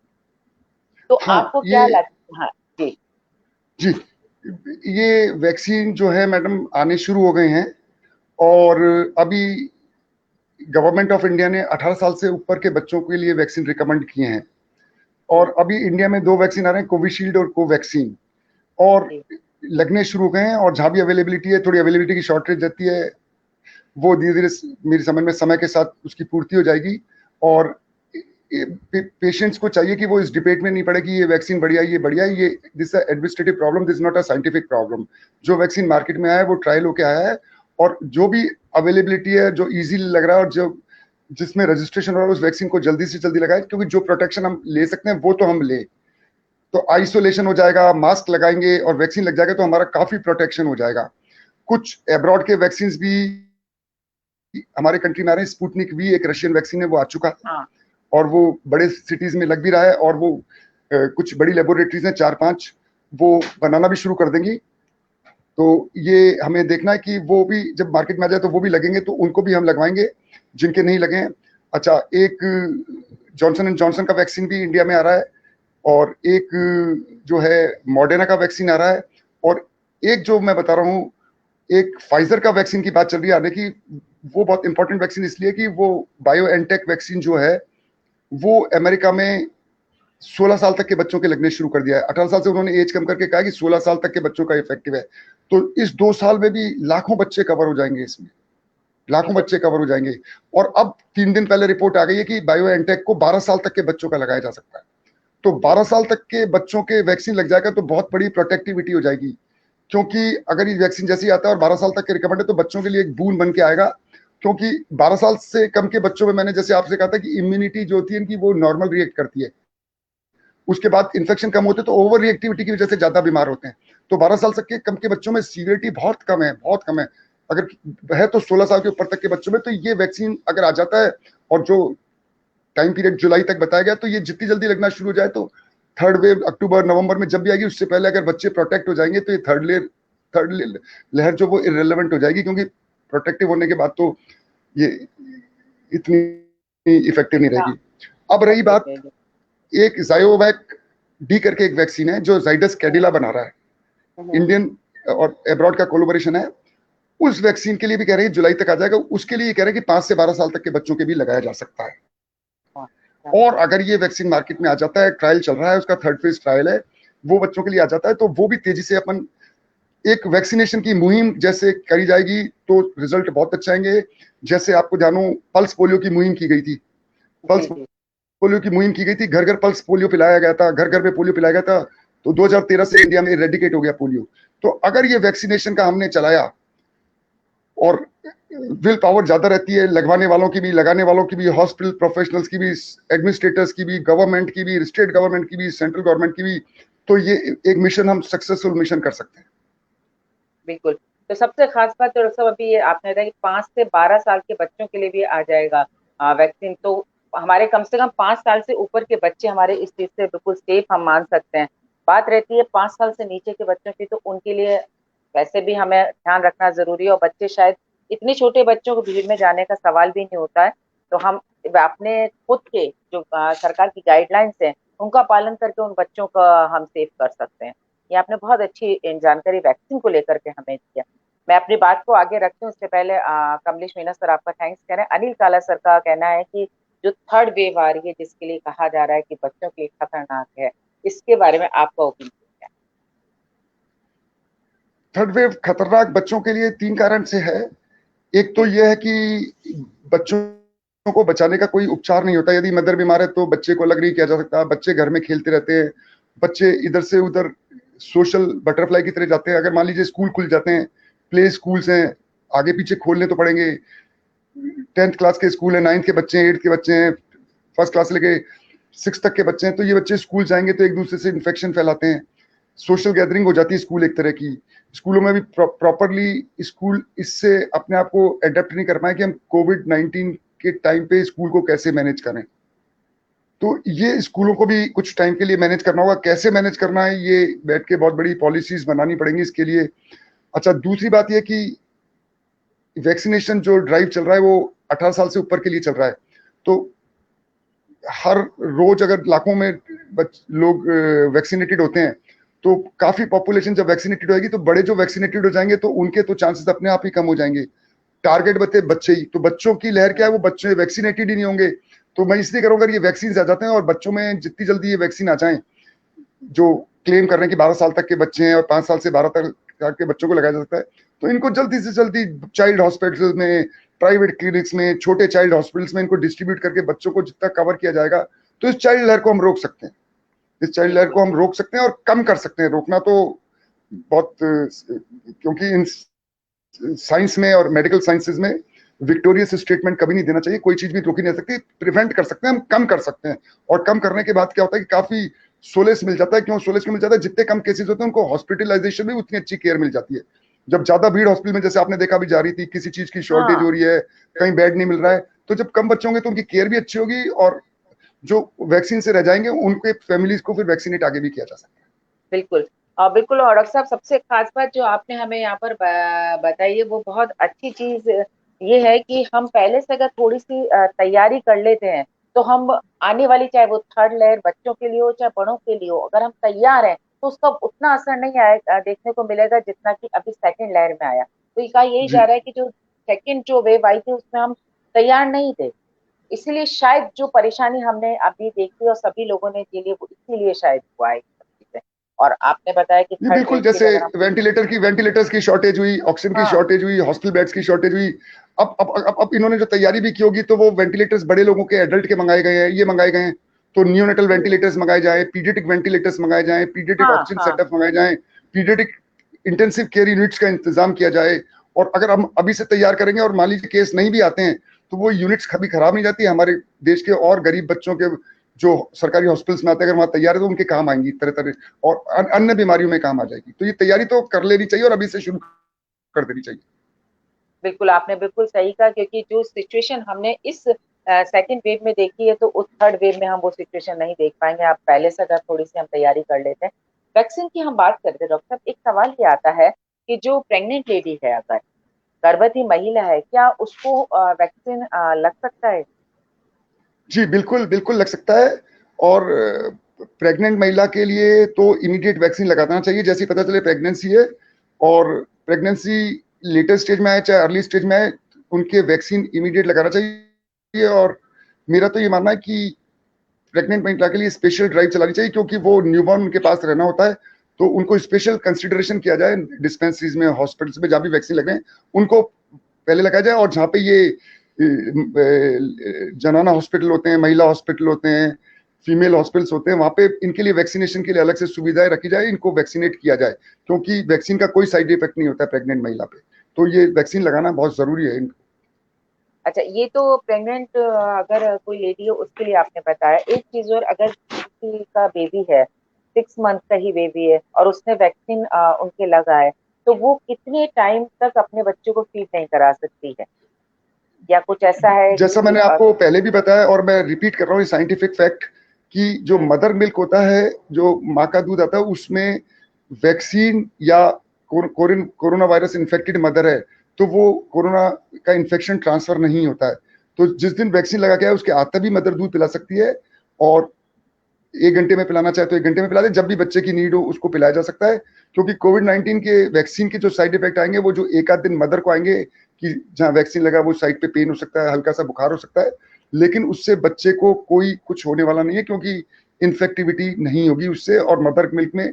तो
हाँ
आपको क्या
ये
लगता है? हाँ जी।
जी, ये वैक्सीन जो है मैडम आने शुरू हो गए हैं, और अभी गवर्नमेंट ऑफ इंडिया ने 18 साल से ऊपर के बच्चों के लिए वैक्सीन रिकमेंड किए हैं।
जी।
और अभी इंडिया में 2 वैक्सीन आ रहे हैं, कोविशील्ड और कोवैक्सीन, और
जी।
लगने शुरू हो गए हैं। और जहां भी अवेलेबिलिटी है, थोड़ी अवेलेबिलिटी की शॉर्टेज रहती है, वो धीरे धीरे मेरी समझ में समय के साथ उसकी पूर्ति हो जाएगी। और पेशेंट्स को चाहिए कि वो इस डिबेट में नहीं पड़े कि ये वैक्सीन बढ़िया है, ये बढ़िया है, ये this administrative problem, this not a scientific problem. जो वैक्सीन मार्केट में आया है वो ट्रायल होके आया है, और जो भी अवेलेबिलिटी है, जो इजीली लग रहा है, और जो जिसमें रजिस्ट्रेशन हो रहा है, उस वैक्सीन को जल्दी से जल्दी लगाए, क्योंकि जो प्रोटेक्शन हम ले सकते हैं वो तो हम ले। तो आइसोलेशन हो जाएगा, मास्क लगाएंगे और वैक्सीन लग जाएगा, तो हमारा काफी प्रोटेक्शन हो जाएगा। कुछ एब्रॉड के वैक्सीन भी हमारे कंट्री में आ रहे हैं। स्पुतनिक वी एक रशियन वैक्सीन है, वो आ चुका है,
हाँ।
और वो बड़े सिटीज में लग भी रहा है, और वो कुछ बड़ी लेबोरेटरीज हैं 4-5, वो बनाना भी शुरू कर देंगी। तो ये हमें देखना है कि वो भी जब मार्केट में आ जाए तो वो भी लगेंगे, तो उनको भी हम लगवाएंगे जिनके नहीं लगे हैं। अच्छा, एक जॉनसन एंड जॉनसन का वैक्सीन भी इंडिया में आ रहा है, और एक जो है मॉडर्ना का वैक्सीन आ रहा है, और एक जो मैं बता रहा हूँ, एक फाइजर का वैक्सीन की बात चल रही है आने की। वो बहुत इंपॉर्टेंट वैक्सीन इसलिए कि वो बायो एनटेक वैक्सीन जो है, वो अमेरिका में 16 साल तक के बच्चों के लगने शुरू कर दिया है। 18 साल से उन्होंने एज कम करके कहा कि 16 साल तक के बच्चों का इफेक्टिव है। तो इस 2 साल में भी लाखों बच्चे कवर हो जाएंगे, इसमें लाखों बच्चे कवर हो जाएंगे। और अब 3 दिन पहले रिपोर्ट आ गई है कि बायो एनटेक को 12 साल तक के बच्चों का लगाया जा सकता है। तो 12 साल तक के बच्चों के वैक्सीन लग जाएगा तो बहुत बड़ी प्रोटेक्टिविटी हो जाएगी। क्योंकि अगर ये वैक्सीन जैसे ही आता है और 12 साल तक के रिकमेंड है, तो बच्चों के लिए एक बून बन के आएगा। क्योंकि 12 साल से कम के बच्चों में, मैंने जैसे आपसे कहा था कि इम्यूनिटी जो होती है इनकी, वो नॉर्मल रिएक्ट करती है, उसके बाद इन्फेक्शन कम होते, तो ओवर रिएक्टिविटी की वजह से ज्यादा बीमार होते हैं। तो 12 साल तक के कम के बच्चों में सीवियरिटी बहुत कम है, बहुत कम है। अगर है तो 16 साल के ऊपर तक के बच्चों में, तो ये वैक्सीन अगर आ जाता है, और जो टाइम पीरियड जुलाई तक बताया गया, तो ये जितनी जल्दी लगना शुरू हो जाए तो थर्ड वेव अक्टूबर नवंबर में जब भी आएगी, उससे पहले अगर बच्चे प्रोटेक्ट हो जाएंगे तो ये थर्ड लहर जो वो इरेलेवेंट हो जाएगी, क्योंकि प्रोटेक्टिव होने के बाद तो ये इतनी इफेक्टिव नहीं
हाँ,
रहेगी। अब रही बात,
ओके,
एक जायोवैक डी करके एक वैक्सीन है जो जाइडस कैडिला बना रहा है, इंडियन और एब्रॉड का कोलोबोरेशन है। उस वैक्सीन के लिए भी कह रहे हैं जुलाई तक आ जाएगा। उसके लिए कह रहे हैं कि 5 से 12 साल तक के बच्चों के भी लगाया जा सकता है।
हाँ,
और अगर ये वैक्सीन मार्केट में आ जाता है, ट्रायल चल रहा है, उसका थर्ड फेज ट्रायल है, वो बच्चों के लिए आ जाता है, तो वो भी तेजी से अपन एक वैक्सीनेशन की मुहिम जैसे करी जाएगी तो रिजल्ट बहुत अच्छे आएंगे। जैसे आपको जानो, पल्स पोलियो की मुहिम की गई थी,
जी
पल्स
जी।
पोलियो की मुहिम की गई थी, घर घर पल्स पोलियो पिलाया गया था, घर घर में पोलियो पिलाया गया था। तो 2013 से इंडिया में इरेडिकेट हो गया पोलियो। तो अगर ये वैक्सीनेशन का हमने चलाया और विल पावर ज्यादा रहती है लगवाने वालों की भी, लगाने वालों की भी, हॉस्पिटल प्रोफेशनल्स की भी, एडमिनिस्ट्रेटर्स की भी, गवर्नमेंट की भी, स्टेट गवर्नमेंट की भी, सेंट्रल गवर्नमेंट की भी, तो ये एक मिशन हम सक्सेसफुल मिशन कर सकते हैं।
बिल्कुल। तो सबसे खास बात तो डॉक्टर साहब अभी ये आपने बताया कि 5 से 12 साल के बच्चों के लिए भी आ जाएगा वैक्सीन। तो हमारे कम से कम 5 साल से ऊपर के बच्चे हमारे इस चीज से बिल्कुल सेफ हम मान सकते हैं। बात रहती है 5 साल से नीचे के बच्चों की, तो उनके लिए वैसे भी हमें ध्यान रखना जरूरी है। और बच्चे शायद इतने छोटे बच्चों को भीड़ में जाने का सवाल भी नहीं होता है। तो हम अपने खुद के जो सरकार की गाइडलाइंस है उनका पालन करके उन बच्चों का हम सेफ कर सकते हैं। ये आपने बहुत अच्छी जानकारी वैक्सीन को लेकर के हमें दिया। मैं अपनी बात को आगे रखती हूँ उससे पहले कमलेश मीना सर आपका थैंक्स करें। अनिल काला सर का कहना है कि जो थर्ड वेव आ रही है जिसके लिए कहा जा रहा है कि बच्चों के लिए खतरनाक है, इसके बारे में आपका ओपिनियन क्या
थर्ड वेव खतरनाक बच्चों के लिए 3 कारण से है। एक तो यह है कि बच्चों को बचाने का कोई उपचार नहीं होता। यदि मदर बीमार है तो बच्चे को अलग नहीं किया जा सकता। बच्चे घर में खेलते रहते हैं, बच्चे इधर से उधर सोशल बटरफ्लाई की तरह जाते हैं। अगर मान लीजिए स्कूल खुल जाते हैं, प्ले स्कूल्स हैं, आगे पीछे खोलने तो पड़ेंगे। 10th क्लास के स्कूल है, 9th के बच्चे हैं, 8th के बच्चे हैं, फर्स्ट क्लास से लेके 6 तक के बच्चे हैं, तो ये बच्चे स्कूल जाएंगे तो एक दूसरे से इन्फेक्शन फैलाते हैं। सोशल गैदरिंग हो जाती है स्कूल एक तरह की। स्कूलों में भी प्रॉपरली स्कूल इससे अपने आप को अडेप्ट नहीं कर पाए कि हम कोविड-19 के टाइम पे स्कूल को कैसे मैनेज करें। तो ये स्कूलों को भी कुछ टाइम के लिए मैनेज करना होगा। कैसे मैनेज करना है, ये बैठ के बहुत बड़ी पॉलिसीज बनानी पड़ेंगी इसके लिए। अच्छा, दूसरी बात ये कि वैक्सीनेशन जो ड्राइव चल रहा है वो 18 साल से ऊपर के लिए चल रहा है। तो हर रोज अगर लाखों में लोग वैक्सीनेटेड होते हैं, तो काफी पॉपुलेशन जब वैक्सीनेटेड होगी तो बड़े जो वैक्सीनेटेड हो जाएंगे तो उनके तो चांसेस अपने आप ही कम हो जाएंगे। टारगेट बचे बच्चे ही, तो बच्चों की लहर क्या है, वो बच्चे वैक्सीनेटेड ही नहीं होंगे। तो मैं इसलिए करूंगा ये वैक्सीन आ जाते हैं और बच्चों में जितनी जल्दी ये वैक्सीन आ जाए, जो क्लेम कर रहे हैं कि 12 साल तक के बच्चे हैं और 5 साल से 12 तक के बच्चों को लगाया जा सकता है, तो इनको जल्दी से जल्दी चाइल्ड हॉस्पिटल में, प्राइवेट क्लिनिक्स में, छोटे चाइल्ड हॉस्पिटल्स में इनको डिस्ट्रीब्यूट करके बच्चों को जितना कवर किया जाएगा, तो इस चाइल्ड लहर को हम रोक सकते हैं। इस चाइल्ड लहर को हम रोक सकते हैं और कम कर सकते हैं। रोकना तो बहुत, क्योंकि इन साइंस में और मेडिकल साइंसेज में विक्टोरियस स्टेटमेंट कभी नहीं देना चाहिए। कोई चीज भी रोकी नहीं सकती। प्रिवेंट कर सकते हैं हम, कम कर सकते हैं। और कम करने के बाद क्या होता है कि काफी सोलेस मिल जाता है। क्यों सोलेस मिल जाता है? जितने कम केसेस होते हैं उनको हॉस्पिटलाइजेशन में उतनी अच्छी केयर मिल जाती है। जब ज्यादा भीड़ हॉस्पिटल में, जैसे आपने देखा भी जा रही थी, किसी चीज की शॉर्टेज
हाँ,
हो रही है, कहीं बेड नहीं मिल रहा है, तो जब कम बच्चे होंगे तो उनकी केयर भी अच्छी होगी और जो वैक्सीन से रह जाएंगे उनके फैमिलीज को फिर वैक्सीनेट आगे भी किया जा सकता है।
बिल्कुल। बिल्कुल। और डॉक्टर साहब सबसे खास बात जो आपने हमें यहाँ पर बताई है वो बहुत अच्छी चीज ये है कि हम पहले से अगर थोड़ी सी तैयारी कर लेते हैं तो हम आने वाली, चाहे वो थर्ड लेयर बच्चों के लिए हो चाहे बड़ों के लिए हो, अगर हम तैयार हैं तो उसका उतना असर नहीं आएगा, देखने को मिलेगा जितना कि अभी सेकंड लेयर में आया। तो ये कहा यही जा
जी,
रहा है कि जो सेकंड जो वेव आई थी उसमें हम तैयार नहीं थे, इसीलिए शायद जो परेशानी हमने अभी देखी और सभी लोगों ने झेली वो इसीलिए शायद हुआ है ये सब चीजें। और आपने बताया कि
ये
थर्ड
बिल्कुल,
वेव के
जैसे
लिए अगर हम,
वेंटिलेटर्स की शॉर्टेज हुई, ऑक्सीजन की
हाँ
शॉर्टेज हुई, हॉस्पिटल बेड्स की शॉर्टेज हुई। अब इन्होंने जो तैयारी भी की होगी तो वो वेंटिलेटर्स बड़े लोगों के, एडल्ट के मंगाए गए हैं, ये मंगाए गए हैं। तो नियोनेटल वेंटिलेटर्स मंगाए जाए, पीडियाट्रिक वेंटिलेटर्स मंगाए जाए, पीडियाट्रिक
हाँ
ऑक्सीजन
हाँ।
सेटअप मंगाए जाए, पीडियाट्रिक इंटेंसिव केयर यूनिट्स का इंतजाम किया जाए। और अगर हम अभी से तैयार करेंगे और मान लीजिए केस नहीं भी आते हैं तो वो यूनिट्स कभी खराब नहीं जाती। हमारे देश के और गरीब बच्चों के जो सरकारी हॉस्पिटल्स में आते हैं, अगर वहां तैयार है तो उनके काम आएंगी तरह तरह और अन्य बीमारियों में काम आ जाएगी। तो ये तैयारी तो कर लेनी चाहिए और अभी से शुरू कर देनी चाहिए।
बिल्कुल आपने बिल्कुल सही कहा, क्योंकि जो सिचुएशन हमने इस सेकंड वेव में देखिए तो उस थर्ड वेव में हम वो सिचुएशन नहीं देख पाएंगे। आप पहले से अगर थोड़ी सी हम तैयारी कर लेते हैं। वैक्सीन की हम बात करते हैं डॉक्टर साहब, एक सवाल ये आता है कि जो प्रेग्नेंट लेडी है, अगर गर्भवती महिला है, क्या उसको वैक्सीन लग सकता है?
जी, बिल्कुल, बिल्कुल लग सकता है। और प्रेग्नेंट महिला के लिए तो इमीडिएट वैक्सीन लगाना चाहिए जैसे ही पता चले प्रेगनेंसी है। और प्रेगनेंसी लेटर स्टेज में आए चाहे अर्ली स्टेज में आए, उनके वैक्सीन इमीडिएट लगाना चाहिए। और मेरा तो ये मानना है कि प्रेग्नेंट महिला के लिए स्पेशल ड्राइव चलानी चाहिए, क्योंकि वो न्यूबॉर्न उनके पास रहना होता है। तो उनको स्पेशल कंसिडरेशन किया जाए, डिस्पेंसरीज में, हॉस्पिटल्स में जहाँ भी वैक्सीन लगे उनको पहले लगाया जाए। और जहाँ पे ये जनाना हॉस्पिटल होते हैं, महिला हॉस्पिटल होते हैं, फीमेल हॉस्पिटल्स होते हैं, वहां पे इनके लिए वैक्सीनेशन के लिए अलग से सुविधाएं रखी जाए, इनको वैक्सीनेट किया जाए, क्योंकि वैक्सीन का कोई साइड इफेक्ट नहीं होता है प्रेग्नेंट महिला पे। तो ये वैक्सीन लगाना बहुत जरूरी है।
अच्छा, ये तो प्रेग्नेंट अगर कोई लेडी है उसके लिए आपने बताया। एक चीज और, अगर किसी का बेबी है, 6 मंथ का ही बेबी है और उसने वैक्सीन उनके लगा है, तो वो कितने टाइम तक अपने बच्चे को फीड नहीं करा सकती है, या कुछ ऐसा है
जैसा
कि
मैंने आपको पहले भी बताया और मैं रिपीट कर रहा हूँ, ये साइंटिफिक फैक्ट कि जो मदर मिल्क होता है, जो माँ का दूध आता है, उसमें वैक्सीन या कोरोना वायरस इन्फेक्टेड मदर है तो वो कोरोना का इन्फेक्शन ट्रांसफर नहीं होता है। तो जिस दिन वैक्सीन लगा के आए उसके आते भी मदर दूध पिला सकती है। और 1 घंटे में पिलाना चाहे तो 1 घंटे में पिला दे, जब भी बच्चे की नीड हो उसको पिलाया जा सकता है। क्योंकि कोविड-19 के वैक्सीन के जो साइड इफेक्ट आएंगे वो जो एक आध दिन मदर को आएंगे कि जहाँ वैक्सीन लगा वो साइड पे पेन हो सकता है, हल्का सा बुखार हो सकता है, लेकिन उससे बच्चे को कोई कुछ होने वाला नहीं है, क्योंकि इन्फेक्टिविटी नहीं होगी उससे। और मदर मिल्क में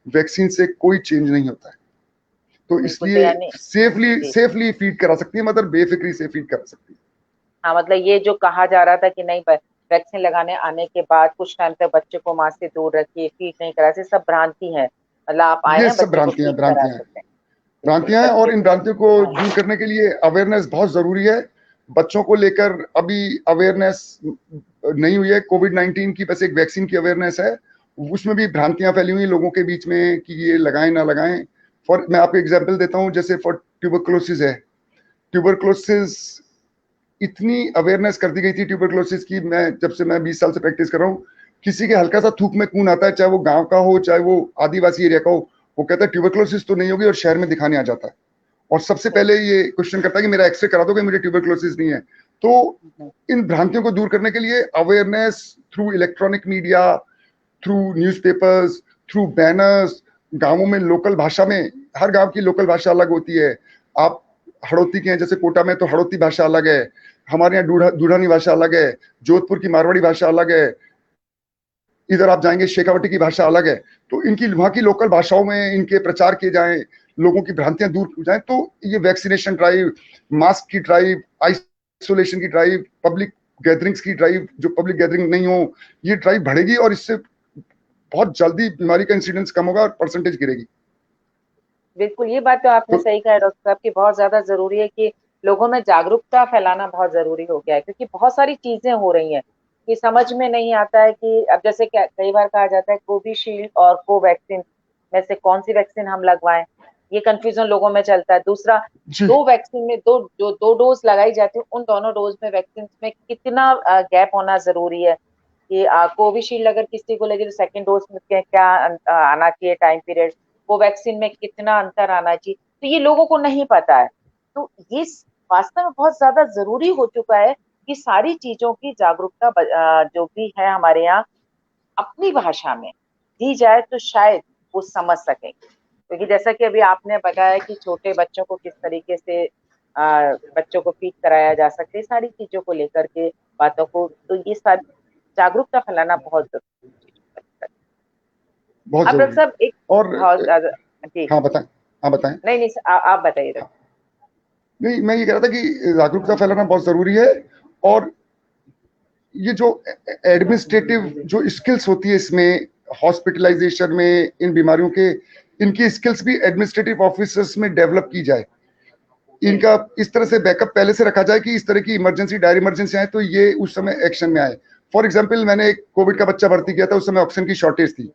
वैक्सीन से कोई चेंज नहीं होता है। तो
बिल्कुल, तो
इसलिए
यानी
सेफली
जी,
सेफली फीड करा सकती है मदर, बेफिक्री से फीड करा सकती है।
हाँ, मतलब ये जो कहा जा रहा था कि नहीं, वैक्सीन लगाने आने के बाद कुछ टाइम तक बच्चे को माँ से दूर रखिए, फीड नहीं करा, से सब भ्रांति है। मतलब आप आए
ये
हैं,
सब
बच्चे को
भ्रांतियां
फीड करा
भ्रांतियां हैं।
सकते हैं। बिल्कुल,
भ्रांतियां हैं और
बच्चे
इन
को।
भ्रांतियों को
हाँ,
दूर करने के लिए अवेयरनेस बहुत जरूरी है। बच्चों को लेकर अभी अवेयरनेस नहीं हुई है। कोविड-19 की बस एक वैक्सीन की अवेयरनेस है, उसमें भी भ्रांतियां फैली हुई लोगों के बीच में कि ये लगाएं ना लगाएं। फॉर मैं आपको एग्जांपल देता हूं, जैसे फॉर ट्यूबरकुलोसिस है। ट्यूबरकुलोसिस इतनी अवेयरनेस कर दी गई थी ट्यूबरकुलोसिस की, मैं जब से मैं 20 साल से प्रैक्टिस कर रहा हूँ, किसी के हल्का सा थूक में खून आता है, चाहे वो गांव का हो चाहे वो आदिवासी एरिया का हो, वो कहता है ट्यूबरकुलोसिस तो नहीं होगी और शहर में दिखाने आ जाता है। और सबसे पहले ये क्वेश्चन करता है कि मेरा एक्सरे करा दो कि मुझे ट्यूबरकुलोसिस नहीं है। तो इन भ्रांतियों को दूर करने के लिए awareness through electronic media, through newspapers, through banners, गांवों में लोकल भाषा में, हर गांव की लोकल भाषा अलग होती है। आप हड़ौती के हैं, जैसे कोटा में तो हड़ौती भाषा अलग है, हमारे यहाँ दूढ़ानी भाषा अलग है, जोधपुर की मारवाड़ी भाषा अलग है, इधर आप जाएंगे शेखावटी की भाषा अलग है। तो इनकी वहां की लोकल भाषाओं में इनके प्रचार किए जाएं, लोगों की भ्रांतियां दूर की जाएं। तो ये वैक्सीनेशन ड्राइव, मास्क की ड्राइव, आइसोलेशन की ड्राइव, पब्लिक गैदरिंग्स की ड्राइव, जो पब्लिक गैदरिंग नहीं हो, ये ड्राइव बढ़ेगी और इससे बहुत जल्दी बीमारी का इंसिडेंस कम होगा और परसेंटेज गिरेगी।
बिल्कुल, ये बात तो आपने
तो
सही कहा डॉक्टर साहब की, बहुत ज्यादा जरूरी है कि लोगों में जागरूकता फैलाना बहुत जरूरी हो गया है, क्योंकि बहुत सारी चीजें हो रही हैं कि समझ में नहीं आता है कि अब जैसे कई बार कहा जाता है कोविशील्ड और कोवैक्सीन में से कौन सी वैक्सीन हम लगवाएं, ये कंफ्यूजन लोगों में चलता है। दूसरा,
जी
दो वैक्सीन में दो डोज लगाई जाती है, उन दोनों डोज में वैक्सीन में कितना गैप होना जरूरी है कि कोविशील्ड अगर किसी को लगे तो सेकेंड डोज में क्या आना चाहिए टाइम पीरियड, कोवैक्सीन में कितना अंतर आना चाहिए, तो ये लोगों को नहीं पता है। तो ये वास्तव में बहुत ज्यादा जरूरी हो चुका है कि सारी चीजों की जागरूकता जो भी है हमारे यहाँ अपनी भाषा में दी जाए तो शायद वो समझ सकें। क्योंकि जैसा कि अभी आपने बताया कि छोटे बच्चों को किस तरीके से बच्चों को फीड कराया जा सकता है, सारी चीजों को लेकर के बातों को, तो ये सारी जागरूकता फैलाना बहुत जरूरी है।
बहुत
अब डॉक्टर
जरूरी है।
साहब एक
और
बहुत ज्यादा जी,
हाँ बताएं, हाँ बताएं।
नहीं नहीं आप बताइए डॉक्टर।
नहीं, मैं ये कह रहा था कि जागरूकता फैलाना बहुत जरूरी है। और ये जो एडमिनिस्ट्रेटिव जो स्किल्स होती है इसमें, हॉस्पिटलाइजेशन में, इन बीमारियों के, इनकी स्किल्स भी एडमिनिस्ट्रेटिव ऑफिसर्स में डेवलप की जाए।
जी,
इनका इस तरह से बैकअप पहले से रखा जाए कि इस तरह की इमरजेंसी, डायर इमरजेंसी आए तो ये उस समय एक्शन में आए। फॉर एग्जाम्पल, मैंने एक कोविड का बच्चा भर्ती किया था, उस समय ऑक्सीजन की शॉर्टेज थी।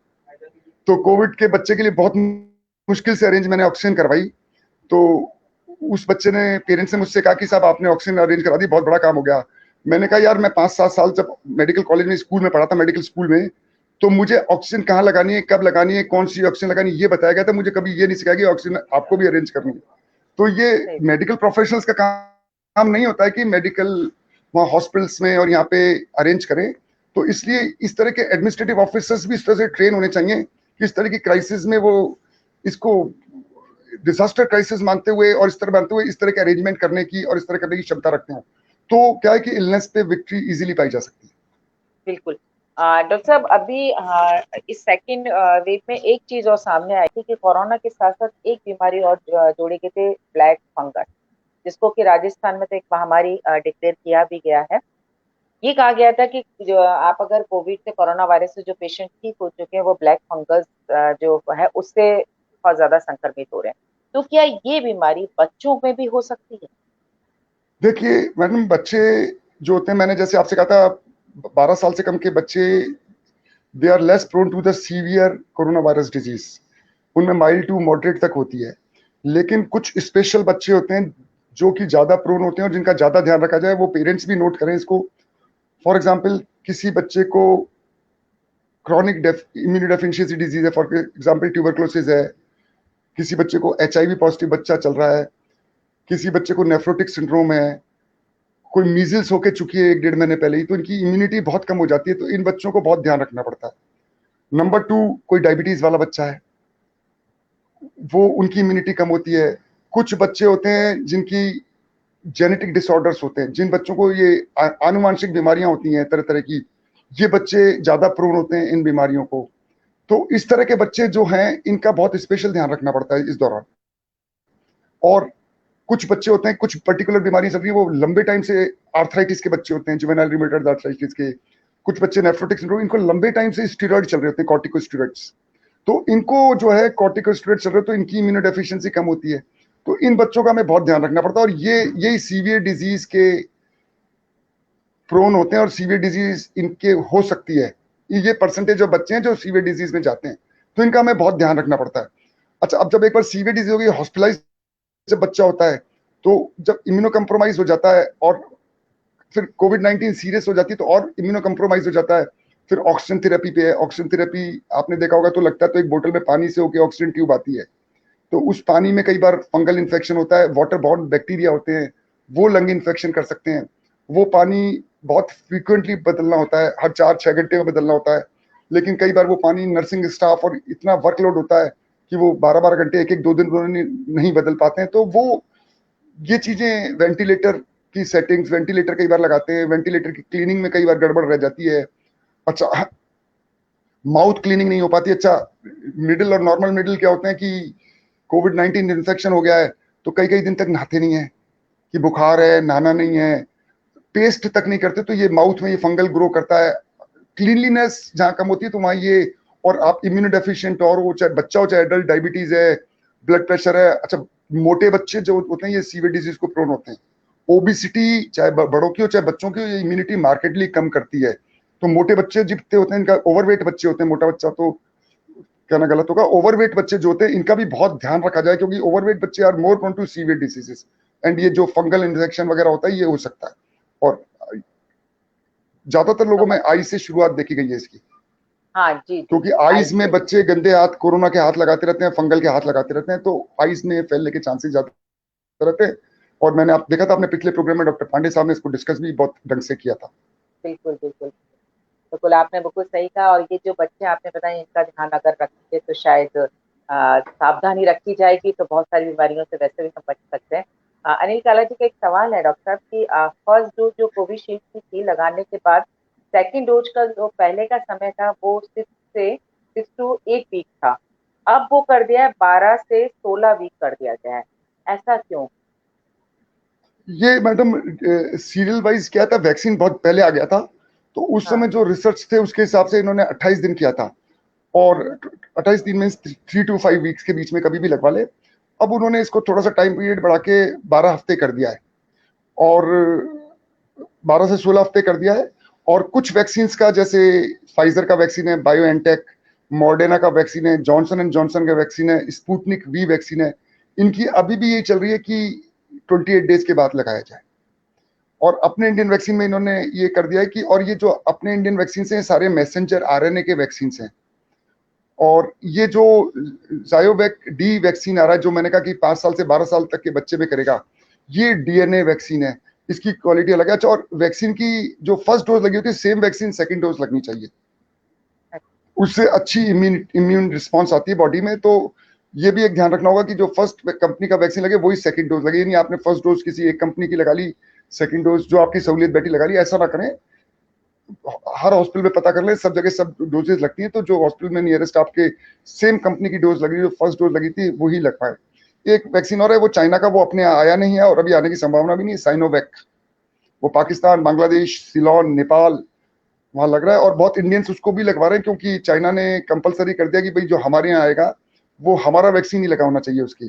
तो कोविड के बच्चे के लिए बहुत मुश्किल से अरेंज मैंने ऑक्सीजन करवाई। तो उस बच्चे ने, पेरेंट्स ने मुझसे कहा कि साहब आपने ऑक्सीजन अरेंज करा दी, बहुत बड़ा काम हो गया। मैंने कहा यार मैं 5-7 साल जब मेडिकल कॉलेज में स्कूल में पढ़ा था, मेडिकल स्कूल में, तो मुझे ऑक्सीजन कहाँ लगानी है, कब लगानी है, कौन सी ऑक्सीजन लगानी है, ये बताया गया था। मुझे कभी ये नहीं सिखाया कि ऑक्सीजन आपको भी अरेंज करनी है। तो ये
सही।
मेडिकल प्रोफेशनल्स का काम नहीं होता है कि मेडिकल वहाँ हॉस्पिटल्स में और यहाँ पे अरेंज करें। तो इसलिए इस तरह के एडमिनिस्ट्रेटिव ऑफिसर्स भी इस तरह से ट्रेन होने चाहिए कि इस तरह की क्राइसिस में वो इसको डिजास्टर क्राइसिस मानते हुए और इस तरह मानते हुए इस तरह के अरेंजमेंट करने की और इस तरह करने की क्षमता रखते हैं। तो क्या है कि इलनेस पे विक्ट्री इजीली पाई जा सकती है।
बिल्कुल। डॉक्टर साहब, अभी इस सेकंड वेव में एक चीज और सामने आई थी कि कोरोना के साथ साथ एक बीमारी और जोड़े गए थे, ब्लैक फंगस, जिसको कि राजस्थान में तो एक महामारी डिक्लेयर किया भी गया है। ये कहा गया था कि जो आप अगर कोविड से, कोरोना वायरस से जो पेशेंट ठीक हो चुके हैं, वो ब्लैक फंगस जो है उससे बहुत ज्यादा संक्रमित हो रहे हैं। तो क्या ये बीमारी बच्चों में भी हो सकती है?
देखिए मैडम, बच्चे जो होते हैं, मैंने जैसे आपसे कहा था 12 साल से कम के बच्चे they are less prone to the severe corona virus disease. उनमें माइल्ड टू मॉडरेट तक होती है। लेकिन कुछ स्पेशल बच्चे होते हैं जो कि ज्यादा प्रोन होते हैं और जिनका ज्यादा ध्यान रखा जाए, वो पेरेंट्स भी नोट करें इसको। फॉर एग्जाम्पल, किसी बच्चे को क्रॉनिक इम्यूनो डेफिशिएंसी डिजीज है, फॉर एग्जाम्पल ट्यूबरक्लोसिस है, किसी बच्चे को HIV पॉजिटिव बच्चा चल रहा है, किसी बच्चे को नेफ्रोटिक सिंड्रोम है, कोई मीजल्स होके चुकी है 1-1.5 महीने पहले ही, तो इनकी इम्यूनिटी बहुत कम हो जाती है। तो इन बच्चों को बहुत ध्यान रखना पड़ता है। नंबर 2, कोई डायबिटीज वाला बच्चा है, वो उनकी इम्यूनिटी कम होती है। कुछ बच्चे होते हैं जिनकी जेनेटिक डिसऑर्डर्स होते हैं, जिन बच्चों को ये आनुवांशिक बीमारियां होती हैं तरह तरह की, ये बच्चे ज्यादा प्रोन होते हैं इन बीमारियों को। तो इस तरह के बच्चे जो हैं, इनका बहुत स्पेशल ध्यान रखना पड़ता है इस दौरान। और कुछ बच्चे होते हैं, कुछ पर्टिकुलर बीमारी चल रही है, वो लंबे टाइम से आर्थराइटिस के बच्चे होते हैं, जुवेनाइल रूमेटॉइड आर्थराइटिस के, कुछ बच्चे नेफ्रोटिक सिंड्रोम, इनको लंबे टाइम से स्टेरॉइड चल रहे होते हैं, कॉर्टिकोस्टेरॉइड्स। तो इनको जो है कॉर्टिकोस्टेरॉइड चल रहे, तो इनकी इम्यूनो डेफिशिएंसी कम होती है। तो इन बच्चों का हमें बहुत ध्यान रखना पड़ता है। और ये यही सीवियर डिजीज के प्रोन होते हैं और सीवियर डिजीज इनके हो सकती है। ये परसेंटेज ऑफ बच्चे हैं जो सीवियर डिजीज में जाते हैं, तो इनका हमें बहुत ध्यान रखना पड़ता है। अच्छा, अब जब एक बार सीवियर डिजीज होगी, हॉस्पिटलाइज जब बच्चा होता है, तो जब इम्यूनो कंप्रोमाइज हो जाता है और फिर कोविड-19 सीरियस हो जाती है, तो और इम्यूनो कंप्रोमाइज हो जाता है। फिर ऑक्सीजन थेरेपी पे है। ऑक्सीजन थेरेपी आपने देखा होगा, तो लगता है तो एक बोतल में पानी से होकर ऑक्सीजन ट्यूब आती है, तो उस पानी में कई बार फंगल इन्फेक्शन होता है, वाटर बॉर्न बैक्टीरिया होते हैं, वो लंग इन्फेक्शन कर सकते हैं। वो पानी बहुत फ्रीक्वेंटली बदलना होता है, हर 4-6 घंटे में बदलना होता है। लेकिन कई बार वो पानी नर्सिंग स्टाफ और इतना वर्कलोड होता है कि वो 12-12 घंटे, एक एक 2 दिन नहीं बदल पाते हैं। तो वो ये चीजें, वेंटिलेटर की सेटिंग्स, वेंटिलेटर कई बार लगाते हैं, वेंटिलेटर की क्लीनिंग में कई बार गड़बड़ रह जाती है। अच्छा, माउथ क्लीनिंग नहीं हो पाती। अच्छा, मिडिल और नॉर्मल मिडिल क्या होते हैं कि कोविड-19 इन्फेक्शन हो गया है, तो कई कई दिन तक नहाते नहीं है, कि बुखार है, नहाना नहीं है, पेस्ट तक नहीं करते, तो ये माउथ में ये फंगल ग्रो करता है। क्लीनलीनेस जहां कम होती है, तो वहां ये, और आप इम्यूनो डेफिशिएंट, और वो चाहे बच्चा हो चाहे एडल्ट, डायबिटीज है, ब्लड प्रेशर है। अच्छा, मोटे बच्चे जो होते हैं, ये सीवियर डिजीज को प्रोन होते हैं। ओबिसिटी चाहे बड़ों की हो चाहे बच्चों की हो, ये इम्यूनिटी मार्केटली कम करती है। तो मोटे बच्चे जितने होते हैं, इनका ओवरवेट बच्चे होते हैं, मोटा बच्चा तो कहना गलत होगा, ओवरवेट बच्चे जो होते हैं, इनका भी बहुत ध्यान रखा जाए, क्योंकि ओवरवेट बच्चे are more prone to severe diseases. And ये जो फंगल इन्फेक्शन वगैरह होता है, ये हो सकता है। और ज्यादातर लोगों में आई से शुरुआत देखी गई है इसकी,
हाँ जी जी
क्योंकि
जी,
आईज
आइस
में
से।
बच्चे गंदे हाथ, कोरोना के हाथ लगाते रहते हैं, फंगल के हाथ लगाते रहते हैं, तो आईज में फैलने के चांसेस ज्यादा रहते हैं। और मैंने आप देखा था अपने पिछले प्रोग्राम में, डॉक्टर पांडे साहब ने इसको डिस्कस भी बहुत ढंग से किया था।
बिल्कुल बिल्कुल। बिल्कुल, आपने बिल्कुल सही कहा। और ये जो बच्चे आपने बताए, इनका ध्यान अगर रखेंगे तो शायद सावधानी रखी जाएगी तो बहुत सारी बीमारियों से वैसे भी हम बच सकते हैं। अनिल काला जी का एक सवाल है डॉक्टर साहब कि फर्स्ट डोज जो कोविशील्ड की थी लगाने के बाद सेकंड डोज का जो पहले का समय था वो 6 to 8 वीक था, अब वो कर दिया है 12 से 16 वीक कर दिया गया है। ऐसा क्यों?
ये मैडम सीरियल वाइज क्या था, वैक्सीन बहुत पहले आ गया था, तो उस
हाँ।
समय जो रिसर्च थे उसके हिसाब से इन्होंने 28 दिन किया था। और 28 दिन में 3 to 5 वीक्स के बीच में कभी भी लगवा ले। अब उन्होंने इसको थोड़ा सा टाइम पीरियड बढ़ा के 12 हफ्ते कर दिया है, और 12 से 16 हफ्ते कर दिया है। और कुछ वैक्सीन का, जैसे फाइजर का वैक्सीन है, बायो एनटेक, मॉडर्ना का वैक्सीन है, जॉनसन एंड जॉनसन का वैक्सीन है, स्पुतनिक वी वैक्सीन है, इनकी अभी भी यही चल रही है कि 28 डेज के बाद लगाया जाए। और अपने इंडियन वैक्सीन में इन्होंने ये कर दिया है कि, और ये जो अपने इंडियन वैक्सीन हैं सारे मैसेंजर आरएनए के वैक्सीन हैं। और ये जो जायोवैक डी वैक्सीन आ रहा है, जो मैंने कहा कि 5 साल से 12 साल तक के बच्चे में करेगा, ये डीएनए वैक्सीन है, इसकी क्वालिटी अलग है। अच्छा, और वैक्सीन की जो फर्स्ट डोज लगी होती है, सेम वैक्सीन सेकंड डोज लगनी चाहिए, उससे अच्छी इम्यून रिस्पॉन्स आती है बॉडी में। तो ये भी एक ध्यान रखना होगा कि जो फर्स्ट कंपनी का वैक्सीन लगे वही सेकंड डोज लगे, यानी आपने फर्स्ट डोज किसी एक कंपनी की लगा ली, सेकंड डोज जो आपकी सहूलियत बैठी लगा ली, ऐसा ना करें। हर हॉस्पिटल में पता कर ले, सब जगह सब डोजेज लगती हैं, तो जो हॉस्पिटल में नियरेस्ट आपके सेम कंपनी की डोज लगी, जो फर्स्ट डोज लगी थी वही लग पाए। एक वैक्सीन और है, वो चाइना का, वो अपने आया नहीं है और अभी आने की संभावना भी नहीं है, साइनोवैक। वो पाकिस्तान, बांग्लादेश, सिलोन, नेपाल वहां लग रहा है, और बहुत इंडियंस उसको भी लगवा रहे हैं, क्योंकि चाइना ने कंपलसरी कर दिया कि भाई जो हमारे यहाँ आएगा वो हमारा वैक्सीन ही लगा होना चाहिए उसकी।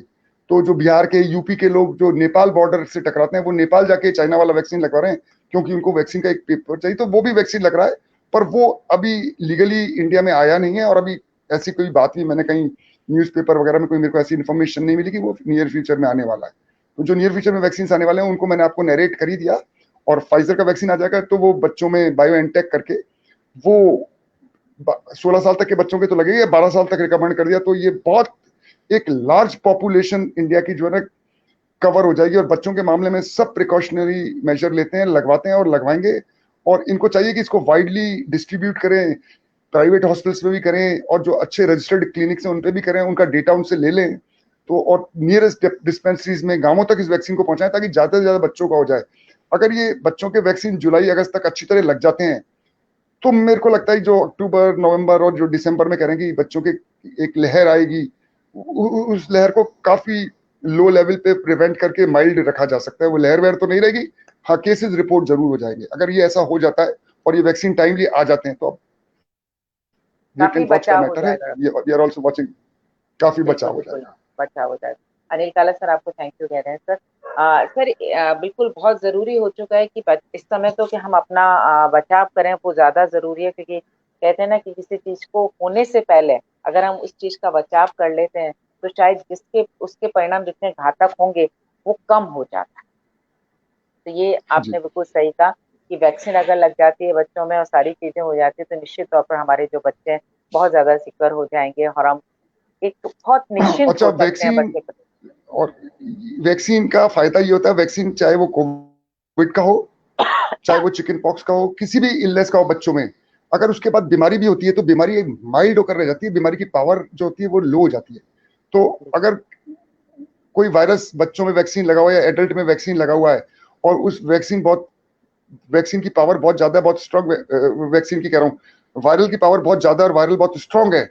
तो जो बिहार के, यूपी के लोग जो नेपाल बॉर्डर से टकराते हैं, वो नेपाल जाके चाइना वाला वैक्सीन लगवा रहे हैं, क्योंकि उनको वैक्सीन का एक पेपर चाहिए। तो वो भी वैक्सीन लग रहा है, पर वो अभी लीगली इंडिया में आया नहीं है, और अभी ऐसी कोई बात नहीं, मैंने कहीं न्यूज़पेपर वगैरह में कोई मेरे को ऐसी इन्फॉर्मेशन नहीं मिली कि वो नियर फ्यूचर में आने वाला है। तो जो नियर फ्यूचर में वैक्सीन आने वाले हैं उनको मैंने आपको नरेट कर ही दिया। और फाइजर का वैक्सीन आ जाएगा, तो वो बच्चों में बायो एनटेक करके वो 16 साल तक के बच्चों के तो लगेगा, 12 साल तक रिकमेंड कर दिया। तो ये बहुत एक लार्ज पॉपुलेशन इंडिया की जो है ना कवर हो जाएगी, और बच्चों के मामले में सब प्रिकॉशनरी मेजर लेते हैं, लगवाते हैं और लगवाएंगे। और इनको चाहिए कि इसको वाइडली डिस्ट्रीब्यूट करें, प्राइवेट हॉस्पिटल्स में भी करें, और जो अच्छे रजिस्टर्ड क्लिनिक्स हैं उन पे भी करें, उनका डेटा उनसे ले लें। तो और नियरेस्ट डिस्पेंसरीज में गांवों तक इस वैक्सीन को पहुंचाएं, ताकि ज्यादा से ज्यादा बच्चों का हो जाए। अगर ये बच्चों के वैक्सीन जुलाई अगस्त तक अच्छी तरह लग जाते हैं, तो मेरे को लगता है जो अक्टूबर नवंबर और जो दिसंबर में करेंगे बच्चों के एक लहर आएगी, उस लहर को काफी लो लेवल पे प्रिवेंट करके माइल्ड रखा जा सकता है। वो लहर वहर तो नहीं रहेगी, हाँ केसेस रिपोर्ट जरूर हो जाएंगे अगर ये ऐसा हो जाता है और ये वैक्सीन टाइमली आ जाते हैं। तो अब वेट
काफी
एंड वॉच का
बचाव हो
मैटर है,
जाएगा।
We are also watching. काफी
बिल्कुल
बचाव हो
बिल्कुल,
जाएगा।
बचाव हो जाएगा। अनिल काला सर आपको थैंक यू कह रहे हैं सर। सर बिल्कुल बहुत जरूरी हो चुका है कि इस समय तो कि हम अपना बचाव करें, वो ज्यादा जरूरी है, क्योंकि कहते हैं ना कि किसी चीज को होने से पहले अगर हम उस चीज का बचाव कर लेते हैं तो शायद जिसके उसके परिणाम जितने घातक होंगे वो कम हो जाता है। तो ये
जी
आपने बिल्कुल सही कहा कि वैक्सीन अगर लग जाती है बच्चों में और सारी चीजें हो जाती है तो निश्चित तौर पर हमारे जो बच्चे हैं बहुत ज्यादा सिक्योर हो जाएंगे और हम एक बहुत निश्चिंत
अच्छा,
हो सकते हैं
वैक्सीन
बच्चे पर।
और वैक्सीन का फायदा ये होता है, वैक्सीन चाहे वो कोविड का हो, चाहे वो चिकन पॉक्स का हो, किसी भी इलनेस का हो बच्चों में, अगर उसके बाद बीमारी भी होती है तो बीमारी माइल्ड होकर रह जाती है, बीमारी की पावर जो होती है वो लो हो जाती है। तो अगर कोई वायरस बच्चों में वैक्सीन लगा हुआ है या एडल्ट में वैक्सीन लगा हुआ है, और उस वैक्सीन की पावर बहुत ज्यादा है, बहुत स्ट्रॉन्ग, वैक्सीन की कह रहा हूँ, वायरल की पावर बहुत ज्यादा और वायरल बहुत स्ट्रॉन्ग है,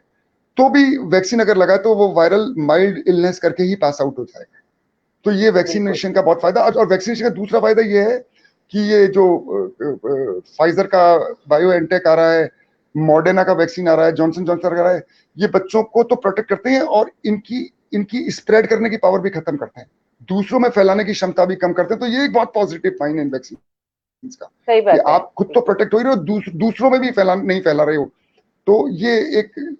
तो भी वैक्सीन अगर लगाए तो वो वायरल माइल्ड इलनेस करके ही पास आउट हो जाएगा। तो ये
बिल्कुल
वैक्सीनेशन का बहुत फायदा। और वैक्सीनेशन का दूसरा फायदा ये है कि ये जो फाइजर का बायो एनटेक आ रहा है, मॉडर्ना का वैक्सीन आ रहा है, जॉनसन जॉनसन आ रहा है, ये बच्चों को तो प्रोटेक्ट करते हैं और इनकी इनकी स्प्रेड करने की पावर भी खत्म करते हैं, दूसरों में फैलाने की क्षमता भी कम करते हैं। तो ये एक बहुत पॉजिटिव साइन है इन वैक्सीन का,
सही
कि
बात है।
आप खुद तो प्रोटेक्ट हो ही रहे हो, दूसरों में भी नहीं फैला रहे हो। तो ये एक,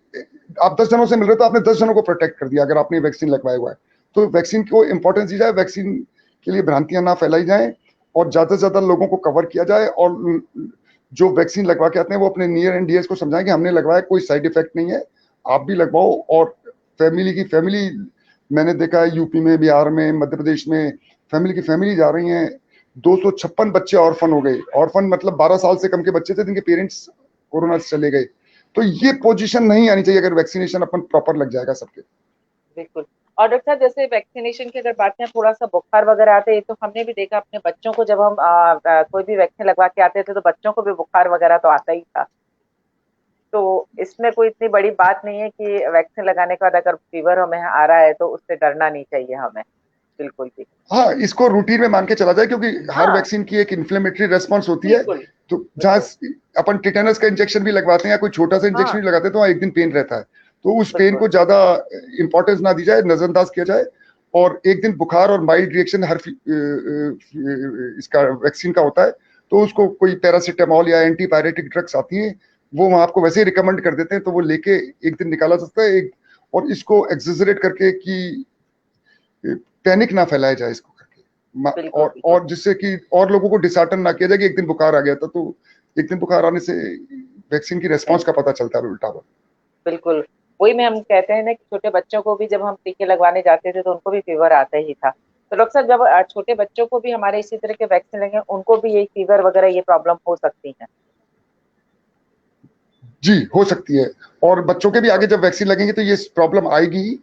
आप 10 जनों से मिल रहे हो तो आपने 10 जनों को प्रोटेक्ट कर दिया अगर आपने वैक्सीन लगवाया हुआ है। तो वैक्सीन को इंपॉर्टेंस दी जाए, वैक्सीन के लिए भ्रांतियां ना फैलाई जाए, और ज्यादा से ज्यादा लोगों को कवर किया जाए, और जो वैक्सीन लगवा के आते हैं वो अपने नियर एंड डियर्स को समझाएं कि हमने लगवाया, कोई साइड इफेक्ट नहीं है, आप भी लगवाओ। और फैमिली मैंने देखा है यूपी में, बिहार में, मध्य प्रदेश में, फैमिली जा रही हैं। 256 बच्चे ऑर्फन हो गए, ऑर्फन मतलब 12 साल से कम के बच्चे थे जिनके पेरेंट्स कोरोना से चले गए। तो ये पोजीशन नहीं आनी चाहिए अगर वैक्सीनेशन अपन प्रॉपर लग जाएगा सबके।
बिल्कुल। और डॉक्टर साहब जैसे वैक्सीनेशन की अगर बात करें, थोड़ा सा बुखार वगैरह आते हैं तो हमने भी देखा अपने बच्चों को, जब हम कोई भी वैक्सीन लगवा के आते थे तो बच्चों को भी बुखार वगैरह तो आता ही था। तो इसमें कोई इतनी बड़ी बात नहीं है कि वैक्सीन लगाने के बाद अगर फीवर हमें आ रहा है तो उससे डरना नहीं चाहिए हमें बिल्कुल भी।
हाँ, इसको रूटीन में मान के चला जाए, क्योंकि हर
हाँ
वैक्सीन की एक इन्फ्लेमेटरी रेस्पॉन्स होती है।
बिल्कुल
तो जहाँ
बिल्कुल।
अपन टिटेनस का इंजेक्शन भी लगवाते हैं या कोई छोटा सा इंजेक्शन
हाँ
भी लगाते हैं तो वहाँ एक दिन पेन रहता है, तो उस पेन
बिल्कुल
को ज्यादा इंपॉर्टेंस ना दी जाए, नजरअंदाज किया जाए। और एक दिन बुखार और माइल्ड रिएक्शन हर इसका वैक्सीन का होता है, तो उसको कोई पैरासिटामोल या एंटीपायरेटिक ड्रग्स आती है, वो वहाँ आपको वैसे ही रिकमेंड कर देते हैं, तो वो लेके एक दिन निकाला सकता है। और इसको एक्सेजरेट करके कि पैनिक ना फैलाया जाए इसको करके।
बिल्कुल बिल्कुल।
और जिससे कि और लोगों को डिसहार्टन ना किया जाए कि एक दिन बुखार आ गया था, तो एक दिन बुखार आने से वैक्सीन की
नहीं,
रेस्पॉन्स का पता चलता है उल्टा हुआ।
बिल्कुल। वही में हम कहते हैं ना कि छोटे बच्चों को भी जब हम टीके लगवाने जाते थे तो उनको भी फीवर आता ही था। तो डॉक्टर साहब, जब छोटे बच्चों को भी हमारे इसी तरह के वैक्सीन लगे, उनको भी ये फीवर वगैरह ये प्रॉब्लम हो सकती है?
जी, हो सकती है। और बच्चों के भी आगे जब वैक्सीन लगेंगे तो ये प्रॉब्लम आएगी ही।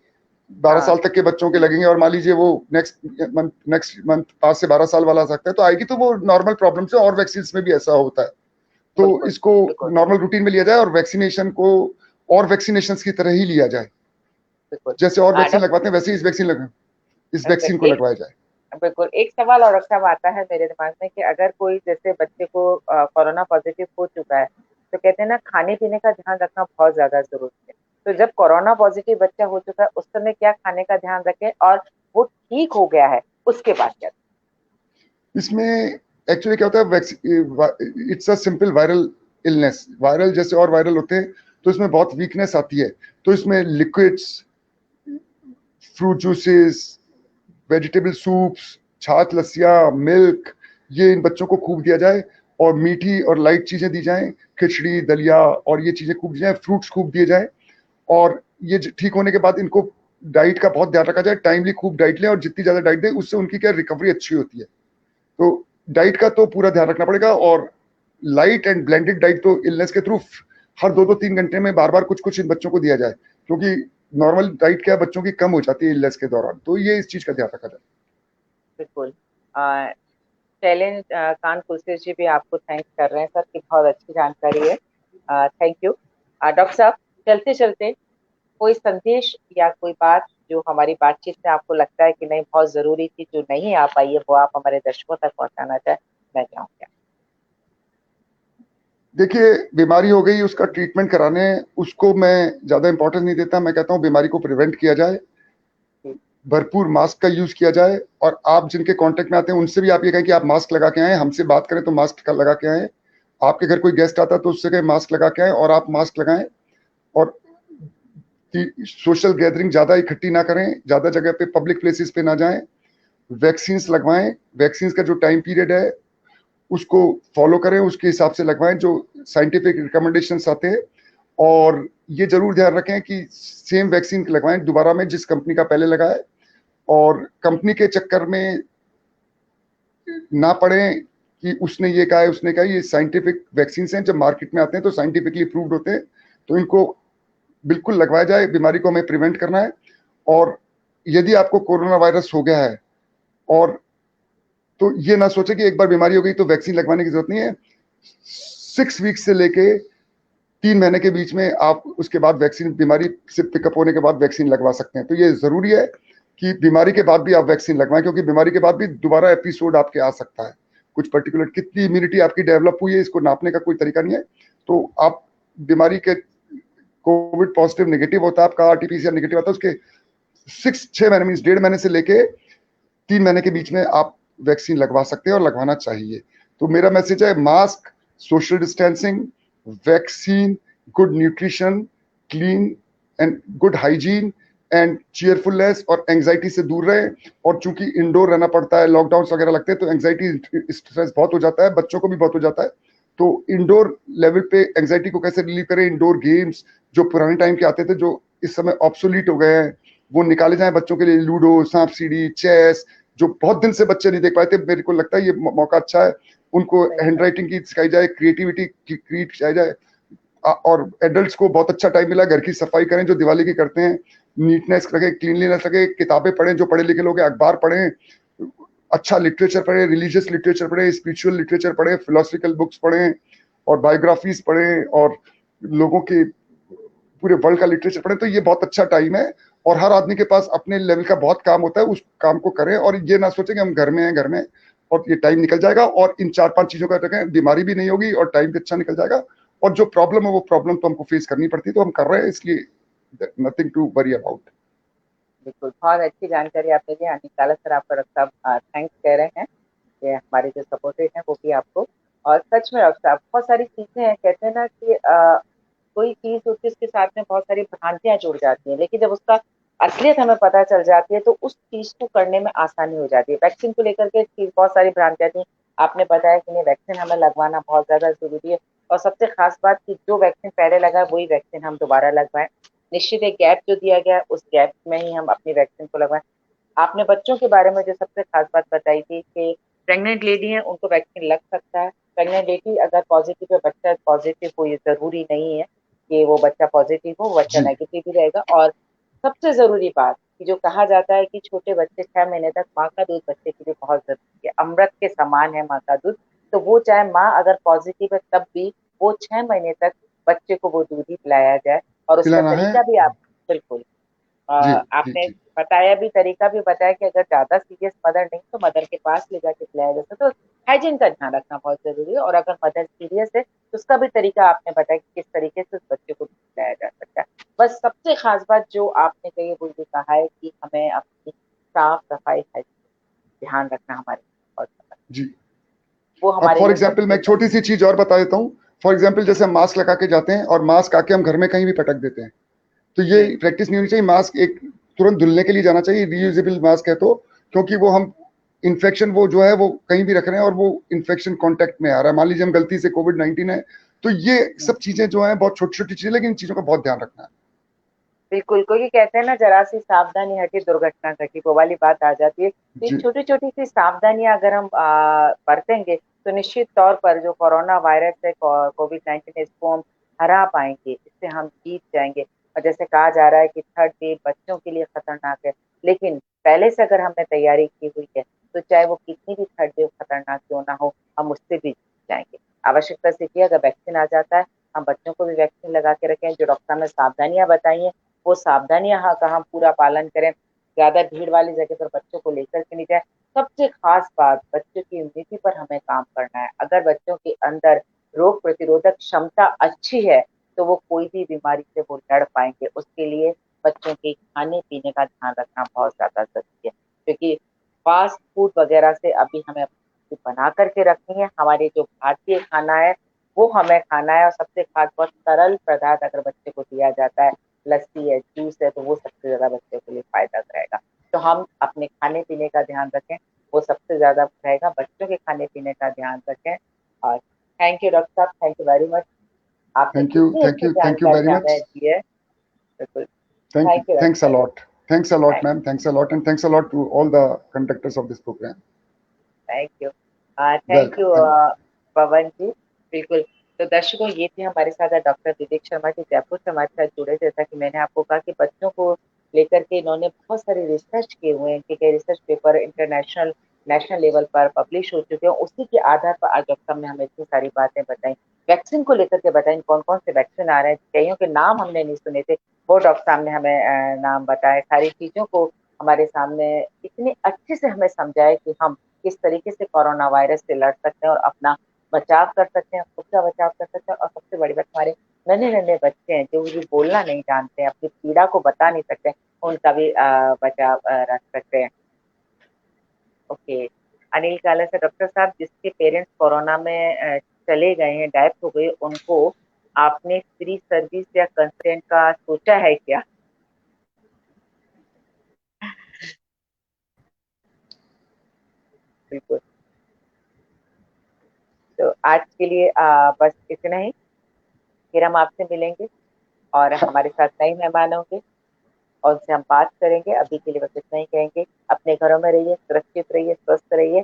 12
हाँ,
साल तक के बच्चों के लगेंगे और मान लीजिए वो नेक्स्ट मंथ 5 से 12 साल वाला आ सकता है, तो आएगी, तो वो नॉर्मल प्रॉब्लम से, और वैक्सीन में भी ऐसा होता है। तो
बिल्कुल
इसको
बिल्कुल
नॉर्मल रूटीन में लिया जाए और वैक्सीनेशन को और वैक्सीनेशन की तरह ही लिया जाए।
बिल्कुल।
जैसे और वैक्सीन
डॉक्टर,
लगवाते हैं वैसे ही इस वैक्सीन को
एक,
लगवाया जाए।
बिल्कुल एक सवाल और डॉक्टर साहब आता है मेरे दिमाग में कि अगर कोई जैसे बच्चे को कोरोना पॉजिटिव हो चुका है, तो कहते हैं ना खाने पीने का ध्यान रखना बहुत ज्यादा जरूरी है। तो जब कोरोना पॉजिटिव बच्चा हो चुका है, उस समय क्या खाने का ध्यान रखें, और वो ठीक हो गया है उसके बाद क्या?
इसमें एक्चुअली क्या होता है, it's a simple viral illness. Viral जैसे और वायरल होते हैं, तो इसमें बहुत वीकनेस आती है। तो इसमें liquids, fruit juices, vegetable soups, छाछ लस्सियाँ, मिल्क, ये इन बच्चों को खूब दिया जाए। और मीठी और लाइट चीजें दी जाएं, खिचड़ी दलिया और ये चीजें खूब दी जाएं, फ्रूट्स खूब दिए जाएं। और ये ठीक होने के बाद इनको डाइट का बहुत ध्यान रखा जाए, टाइमली खूब डाइट लें, और जितनी ज्यादा डाइट दें उससे उनकी क्या रिकवरी अच्छी होती है। तो डाइट का तो पूरा ध्यान रखना पड़ेगा। और लाइट एंड ब्लेंडेड डाइट तो इलनेस के थ्रू हर 2-2-3 घंटे में बार बार कुछ कुछ इन बच्चों को दिया जाए, क्योंकि नॉर्मल डाइट क्या है बच्चों की कम हो जाती है इलनेस के दौरान, तो ये इस चीज का ध्यान रखा जाए।
बिल्कुल। चैलेंज कान कुलसे जी भी आपको थैंक्स कर रहे हैं सर, की बहुत अच्छी जानकारी है। Thank you. डॉक्टर साहब, चलते चलते कोई संदेश या कोई बात जो हमारी बातचीत में आपको लगता है कि नहीं बहुत जरूरी थी, जो नहीं आ पाई है, वो आप हमारे दर्शकों तक पहुंचाना चाहे, मैं चाहूंगा।
देखिए, बीमारी हो गई, उसका ट्रीटमेंट कराने, उसको मैं ज्यादा इंपॉर्टेंस नहीं देता। मैं कहता हूँ बीमारी को प्रिवेंट किया जाए, भरपूर मास्क का यूज किया जाए। और आप जिनके कांटेक्ट में आते हैं उनसे भी आप ये कहें कि आप मास्क लगा के आए, हमसे बात करें तो मास्क लगा के आए। आपके घर कोई गेस्ट आता है तो उससे कहें मास्क लगा के आए और आप मास्क लगाएं। और सोशल गैदरिंग ज्यादा इकट्ठी ना करें, ज्यादा जगह पे पब्लिक प्लेसेस पे ना जाएं। वैक्सीन लगवाएं, वैक्सीन का जो टाइम पीरियड है उसको फॉलो करें, उसके हिसाब से लगवाएं जो साइंटिफिक रिकमेंडेशंस आते हैं। और ये जरूर ध्यान रखें कि सेम वैक्सीन लगवाएं दोबारा में जिस कंपनी का पहले लगा है। और कंपनी के चक्कर में ना पड़े कि उसने ये कहा है उसने कहा, ये साइंटिफिक वैक्सीन हैं, जब मार्केट में आते हैं तो साइंटिफिकली प्रूव्ड होते हैं। तो इनको बिल्कुल लगवाया जाए, बीमारी को हमें प्रिवेंट करना है। और यदि आपको कोरोना वायरस हो गया है, और तो ये ना सोचे कि एक बार बीमारी हो गई तो वैक्सीन लगवाने की जरूरत नहीं है। 6 वीक से लेके 3 महीने के बीच में आप उसके बाद वैक्सीन, बीमारी से पिकअप होने के बाद वैक्सीन लगवा सकते हैं। तो ये जरूरी है कि बीमारी के बाद भी आप वैक्सीन लगवाएं, क्योंकि बीमारी के बाद भी दोबारा एपिसोड आपके आ सकता है। कुछ पर्टिकुलर कितनी इम्यूनिटी आपकी डेवलप हुई है इसको नापने का कोई तरीका नहीं है। तो आप बीमारी के, कोविड पॉजिटिव नेगेटिव होता है आपका, आरटीपीसीआर नेगेटिव आता है, उसके 6 महीने मीन 1.5 महीने से लेके 3 महीने के बीच में आप वैक्सीन लगवा सकते हैं और लगवाना चाहिए। तो मेरा मैसेज है, mask, social distancing, vaccine, good nutrition, clean and good hygiene and cheerfulness, और एंग्जाइटी से दूर रहें। और चूंकि इंडोर रहना पड़ता है, लॉकडाउन वगैरह लगते हैं, तो एंग्जाइटी स्ट्रेस बहुत हो जाता है, बच्चों को भी बहुत हो जाता है। तो इंडोर लेवल पे एंग्जाइटी को कैसे रिलीव करें, इंडोर गेम्स जो पुराने टाइम के आते थे जो इस समय ऑब्सोलीट हो गए हैं, वो निकाले जाएं बच्चों के लिए। लूडो, सांप सीढ़ी, चेस, जो बहुत दिन से बच्चे नहीं देख पाए थे, मेरे को लगता है ये मौका अच्छा है। उनको
सही
हैंड
बात।
राइटिंग की सिखाई जाए, क्रिएटिविटी की क्रिएट सिखाई जाए। और एडल्ट्स को बहुत अच्छा टाइम मिला, घर की सफाई करें जो दिवाली की करते हैं, नीटनेस रखें, क्लीनलीनेस रखें, किताबें पढ़ें जो पढ़े लिखे लोग हैं, अखबार पढ़ें, अच्छा लिटरेचर पढ़ें, रिलीजियस लिटरेचर पढ़ें, स्पिरिचुअल लिटरेचर पढ़ें, फिलोसफिकल बुक्स पढ़ें, और बायोग्राफीज पढ़ें, और लोगों के पूरे वर्ल्ड का लिटरेचर पढ़ें। तो ये बहुत अच्छा टाइम है। और हर आदमी के पास अपने लेवल का बहुत काम होता है, उस काम को करें और ये ना सोचें कि हम घर में हैं, घर में, और ये टाइम निकल जाएगा। और इन 4-5 चीजों का रखें, बीमारी भी नहीं होगी और टाइम भी अच्छा निकल जाएगा। और जो प्रॉब्लम है वो प्रॉब्लम तो हमको फेस करनी पड़ती है, तो हम कर रहे हैं, इसलिए नथिंग टू वरी अबाउट।
बिल्कुल, बहुत अच्छी जानकारी आपने दी। निकाला सर, आपका डॉक्टर साहब थैंक्स कह रहे हैं। ये हमारे जो सपोर्टेड हैं वो भी आपको। और सच में डॉक्टर साहब, बहुत सारी चीजें हैं, कहते हैं ना कि कोई चीज होती है उसके साथ में बहुत सारी भ्रांतियां जुड़ जाती हैं, लेकिन जब उसका असलियत हमें पता चल जाती है, तो उस चीज को करने में आसानी हो जाती है। वैक्सीन को लेकर के चीज बहुत सारी भ्रांतियां थी। आपने बताया कि नहीं, वैक्सीन हमें लगवाना बहुत ज्यादा जरूरी है, और सबसे खास बात कि जो वैक्सीन पहले लगा वही वैक्सीन हम दोबारा लगवाएं। निश्चित एक गैप जो दिया गया उस गैप में ही हम अपनी वैक्सीन को लगवाएं। आपने बच्चों के बारे में जो सबसे खास बात बताई थी कि प्रेग्नेंट लेडी है उनको वैक्सीन लग सकता है। प्रेग्नेंट लेडी अगर पॉजिटिव है, बच्चा पॉजिटिव हो, ये जरूरी नहीं है कि वो बच्चा पॉजिटिव हो, बच्चा
जी
नेगेटिव भी रहेगा। और सबसे जरूरी बात कि जो कहा जाता है कि छोटे बच्चे 6 महीने तक माँ का दूध बच्चे के लिए बहुत जरूरी है, अमृत के समान है माँ का दूध। तो वो चाहे माँ अगर पॉजिटिव है तब भी वो 6 महीने तक बच्चे को वो दूध ही पिलाया जाए। और उसका
पिलाना है।
तरीका भी आप बिल्कुल
जी जी
आपने
जी।
बताया भी, तरीका भी बताया कि अगर ज्यादा सीरियस मदर नहीं तो मदर के पास ले जाके पिलाया जा सकता है। तो हाइजीन का ध्यान रखना बहुत जरूरी है। और अगर मदर सीरियस है तो उसका भी तरीका आपने बताया कि किस तरीके से उस बच्चे को पिलाया जा सकता है। बस सबसे खास बात जो आपने कही वो ये कहा है कि हमें अपनी साफ सफाई ध्यान रखना हमारे लिए बहुत ज्यादा,
जी।
वो
अब
हमारे
फॉर
लिए
एग्जाम्पल मैं
सबसे
एक छोटी सी चीज और बता देता हूँ। फॉर एग्जाम्पल जैसे हम मास्क लगा के जाते हैं और मास्क आके हम घर में कहीं भी पटक देते हैं, तो ये
जी
प्रैक्टिस नहीं होनी चाहिए। मास्क एक तुरंत धुलने के लिए जाना चाहिए, रीयूजेबल मास्क है तो, क्योंकि वो हम इन्फेक्शन वो जो है वो कहीं भी रख रहे हैं और वो इन्फेक्शन कांटेक्ट में आ रहा है। मान लीजिए हम गलती से कोविड-19 है, तो ये सब चीजें जो है बहुत छोटी छोटी चीजें, लेकिन इन चीजों का बहुत ध्यान रखना है।
बिल्कुल, क्योंकि कहते हैं ना जरा सी सावधानी हटी दुर्घटना घटी, वो वाली बात आ जाती है। तो ये
जी
छोटी छोटी सी सावधानियां अगर हम बरतेंगे तो निश्चित तौर पर जो कोरोना वायरस है, कोविड-19 है, इसको हम हरा पाएंगे, इससे हम जीत जाएंगे। और जैसे कहा जा रहा है कि थर्ड वेव बच्चों के लिए खतरनाक है, लेकिन पहले से अगर हमने तैयारी की हुई है तो चाहे वो कितनी भी थर्ड वेव खतरनाक क्यों ना हो, हम उससे भी जीत जाएंगे। आवश्यकता से कि अगर वैक्सीन आ जाता है, हम बच्चों को भी वैक्सीन लगा के रखें। जो डॉक्टर ने सावधानियां बताई हैं वो सावधानियां हाँ का हम पूरा पालन करें। ज्यादा भीड़ वाली जगह पर बच्चों को लेकर के नहीं जाए। सबसे खास बात, बच्चों की इम्यूनिटी पर हमें काम करना है। अगर बच्चों के अंदर रोग प्रतिरोधक क्षमता अच्छी है तो वो कोई भी बीमारी से वो लड़ पाएंगे। उसके लिए बच्चों के खाने पीने का ध्यान रखना बहुत ज्यादा जरूरी है, क्योंकि फास्ट फूड वगैरह से अभी हमें बना करके रखनी है। हमारे जो भारतीय खाना है वो हमें खाना है। और सबसे खास बात, सरल पदार्थ अगर बच्चे को दिया जाता है, लस्सी है, जूस है, तो वो सबसे ज्यादा बच्चे के लिए फायदा रहेगा। तो हम अपने खाने पीने का ध्यान रखें, वो सबसे ज्यादा रहेगा। बच्चों के खाने पीने का ध्यान रखें। और थैंक यू डॉक्टर साहब, थैंक यू वेरी मच। आपने
थैंक यू
इतनी
थैंक
अच्छी
यू थैंक यू वेरी
जानकारी
मच।
हमें दी है। बिल्कुल,
thank you,
thank you
thanks a
doctor
lot. Thanks a lot
साहब,
ma'am, thanks a lot, and thanks a lot to all the conductors of this programme.
Thank you, thank you
welcome.
Pavan ji. बिल्कुल। तो दर्शकों, ये थे हमारे साथ डॉक्टर विवेक शर्मा जी, जयपुर से हमारे साथ जुड़े। जैसा कि मैंने आपको कहा कि बच्चों को लेकर के इन्होंने बहुत सारे रिसर्च किए हुए हैं, इनके research paper international national level पर पब्लिश हो चुके हैं। उसी के आधार पर आज डॉक्टर ने हमें इतनी सारी बातें बताई, वैक्सीन को लेकर के बताई, कौन कौन से वैक्सीन आ रहे हैं, कईयों के नाम हमने नहीं सुने थे, वो डॉक्टर साहब ने हमें नाम बताए। सारी चीजों को हमारे सामने इतनी अच्छे से हमें समझाए कि हम किस तरीके से कोरोना वायरस से लड़ सकते हैं और अपना बचाव कर सकते हैं, खुद का बचाव कर सकते हैं। और सबसे बड़ी बात, हमारे नन्हे नन्हे बच्चे हैं जो भी बोलना नहीं जानते हैं, अपनी पीड़ा को बता नहीं सकते, उनका भी बचाव रख सकते हैं। ओके। अनिल काला से डॉक्टर साहब, जिसके पेरेंट्स कोरोना में चले गए हैं, डेथ हो गई, उनको आपने फ्री सर्विस या कंसल्टेंट का सोचा है क्या? बिल्कुल। तो आज के लिए बस इतना ही। फिर हम आपसे मिलेंगे और हमारे साथ नए मेहमान होंगे और उनसे हम बात करेंगे। अभी के लिए बस इतना ही कहेंगे। अपने घरों में रहिए, सुरक्षित रहिए, स्वस्थ रहिए।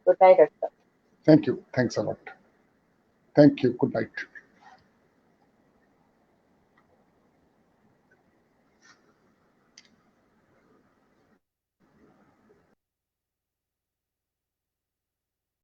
Good night doctor.
Thank you, thanks a lot. Thank you, good night.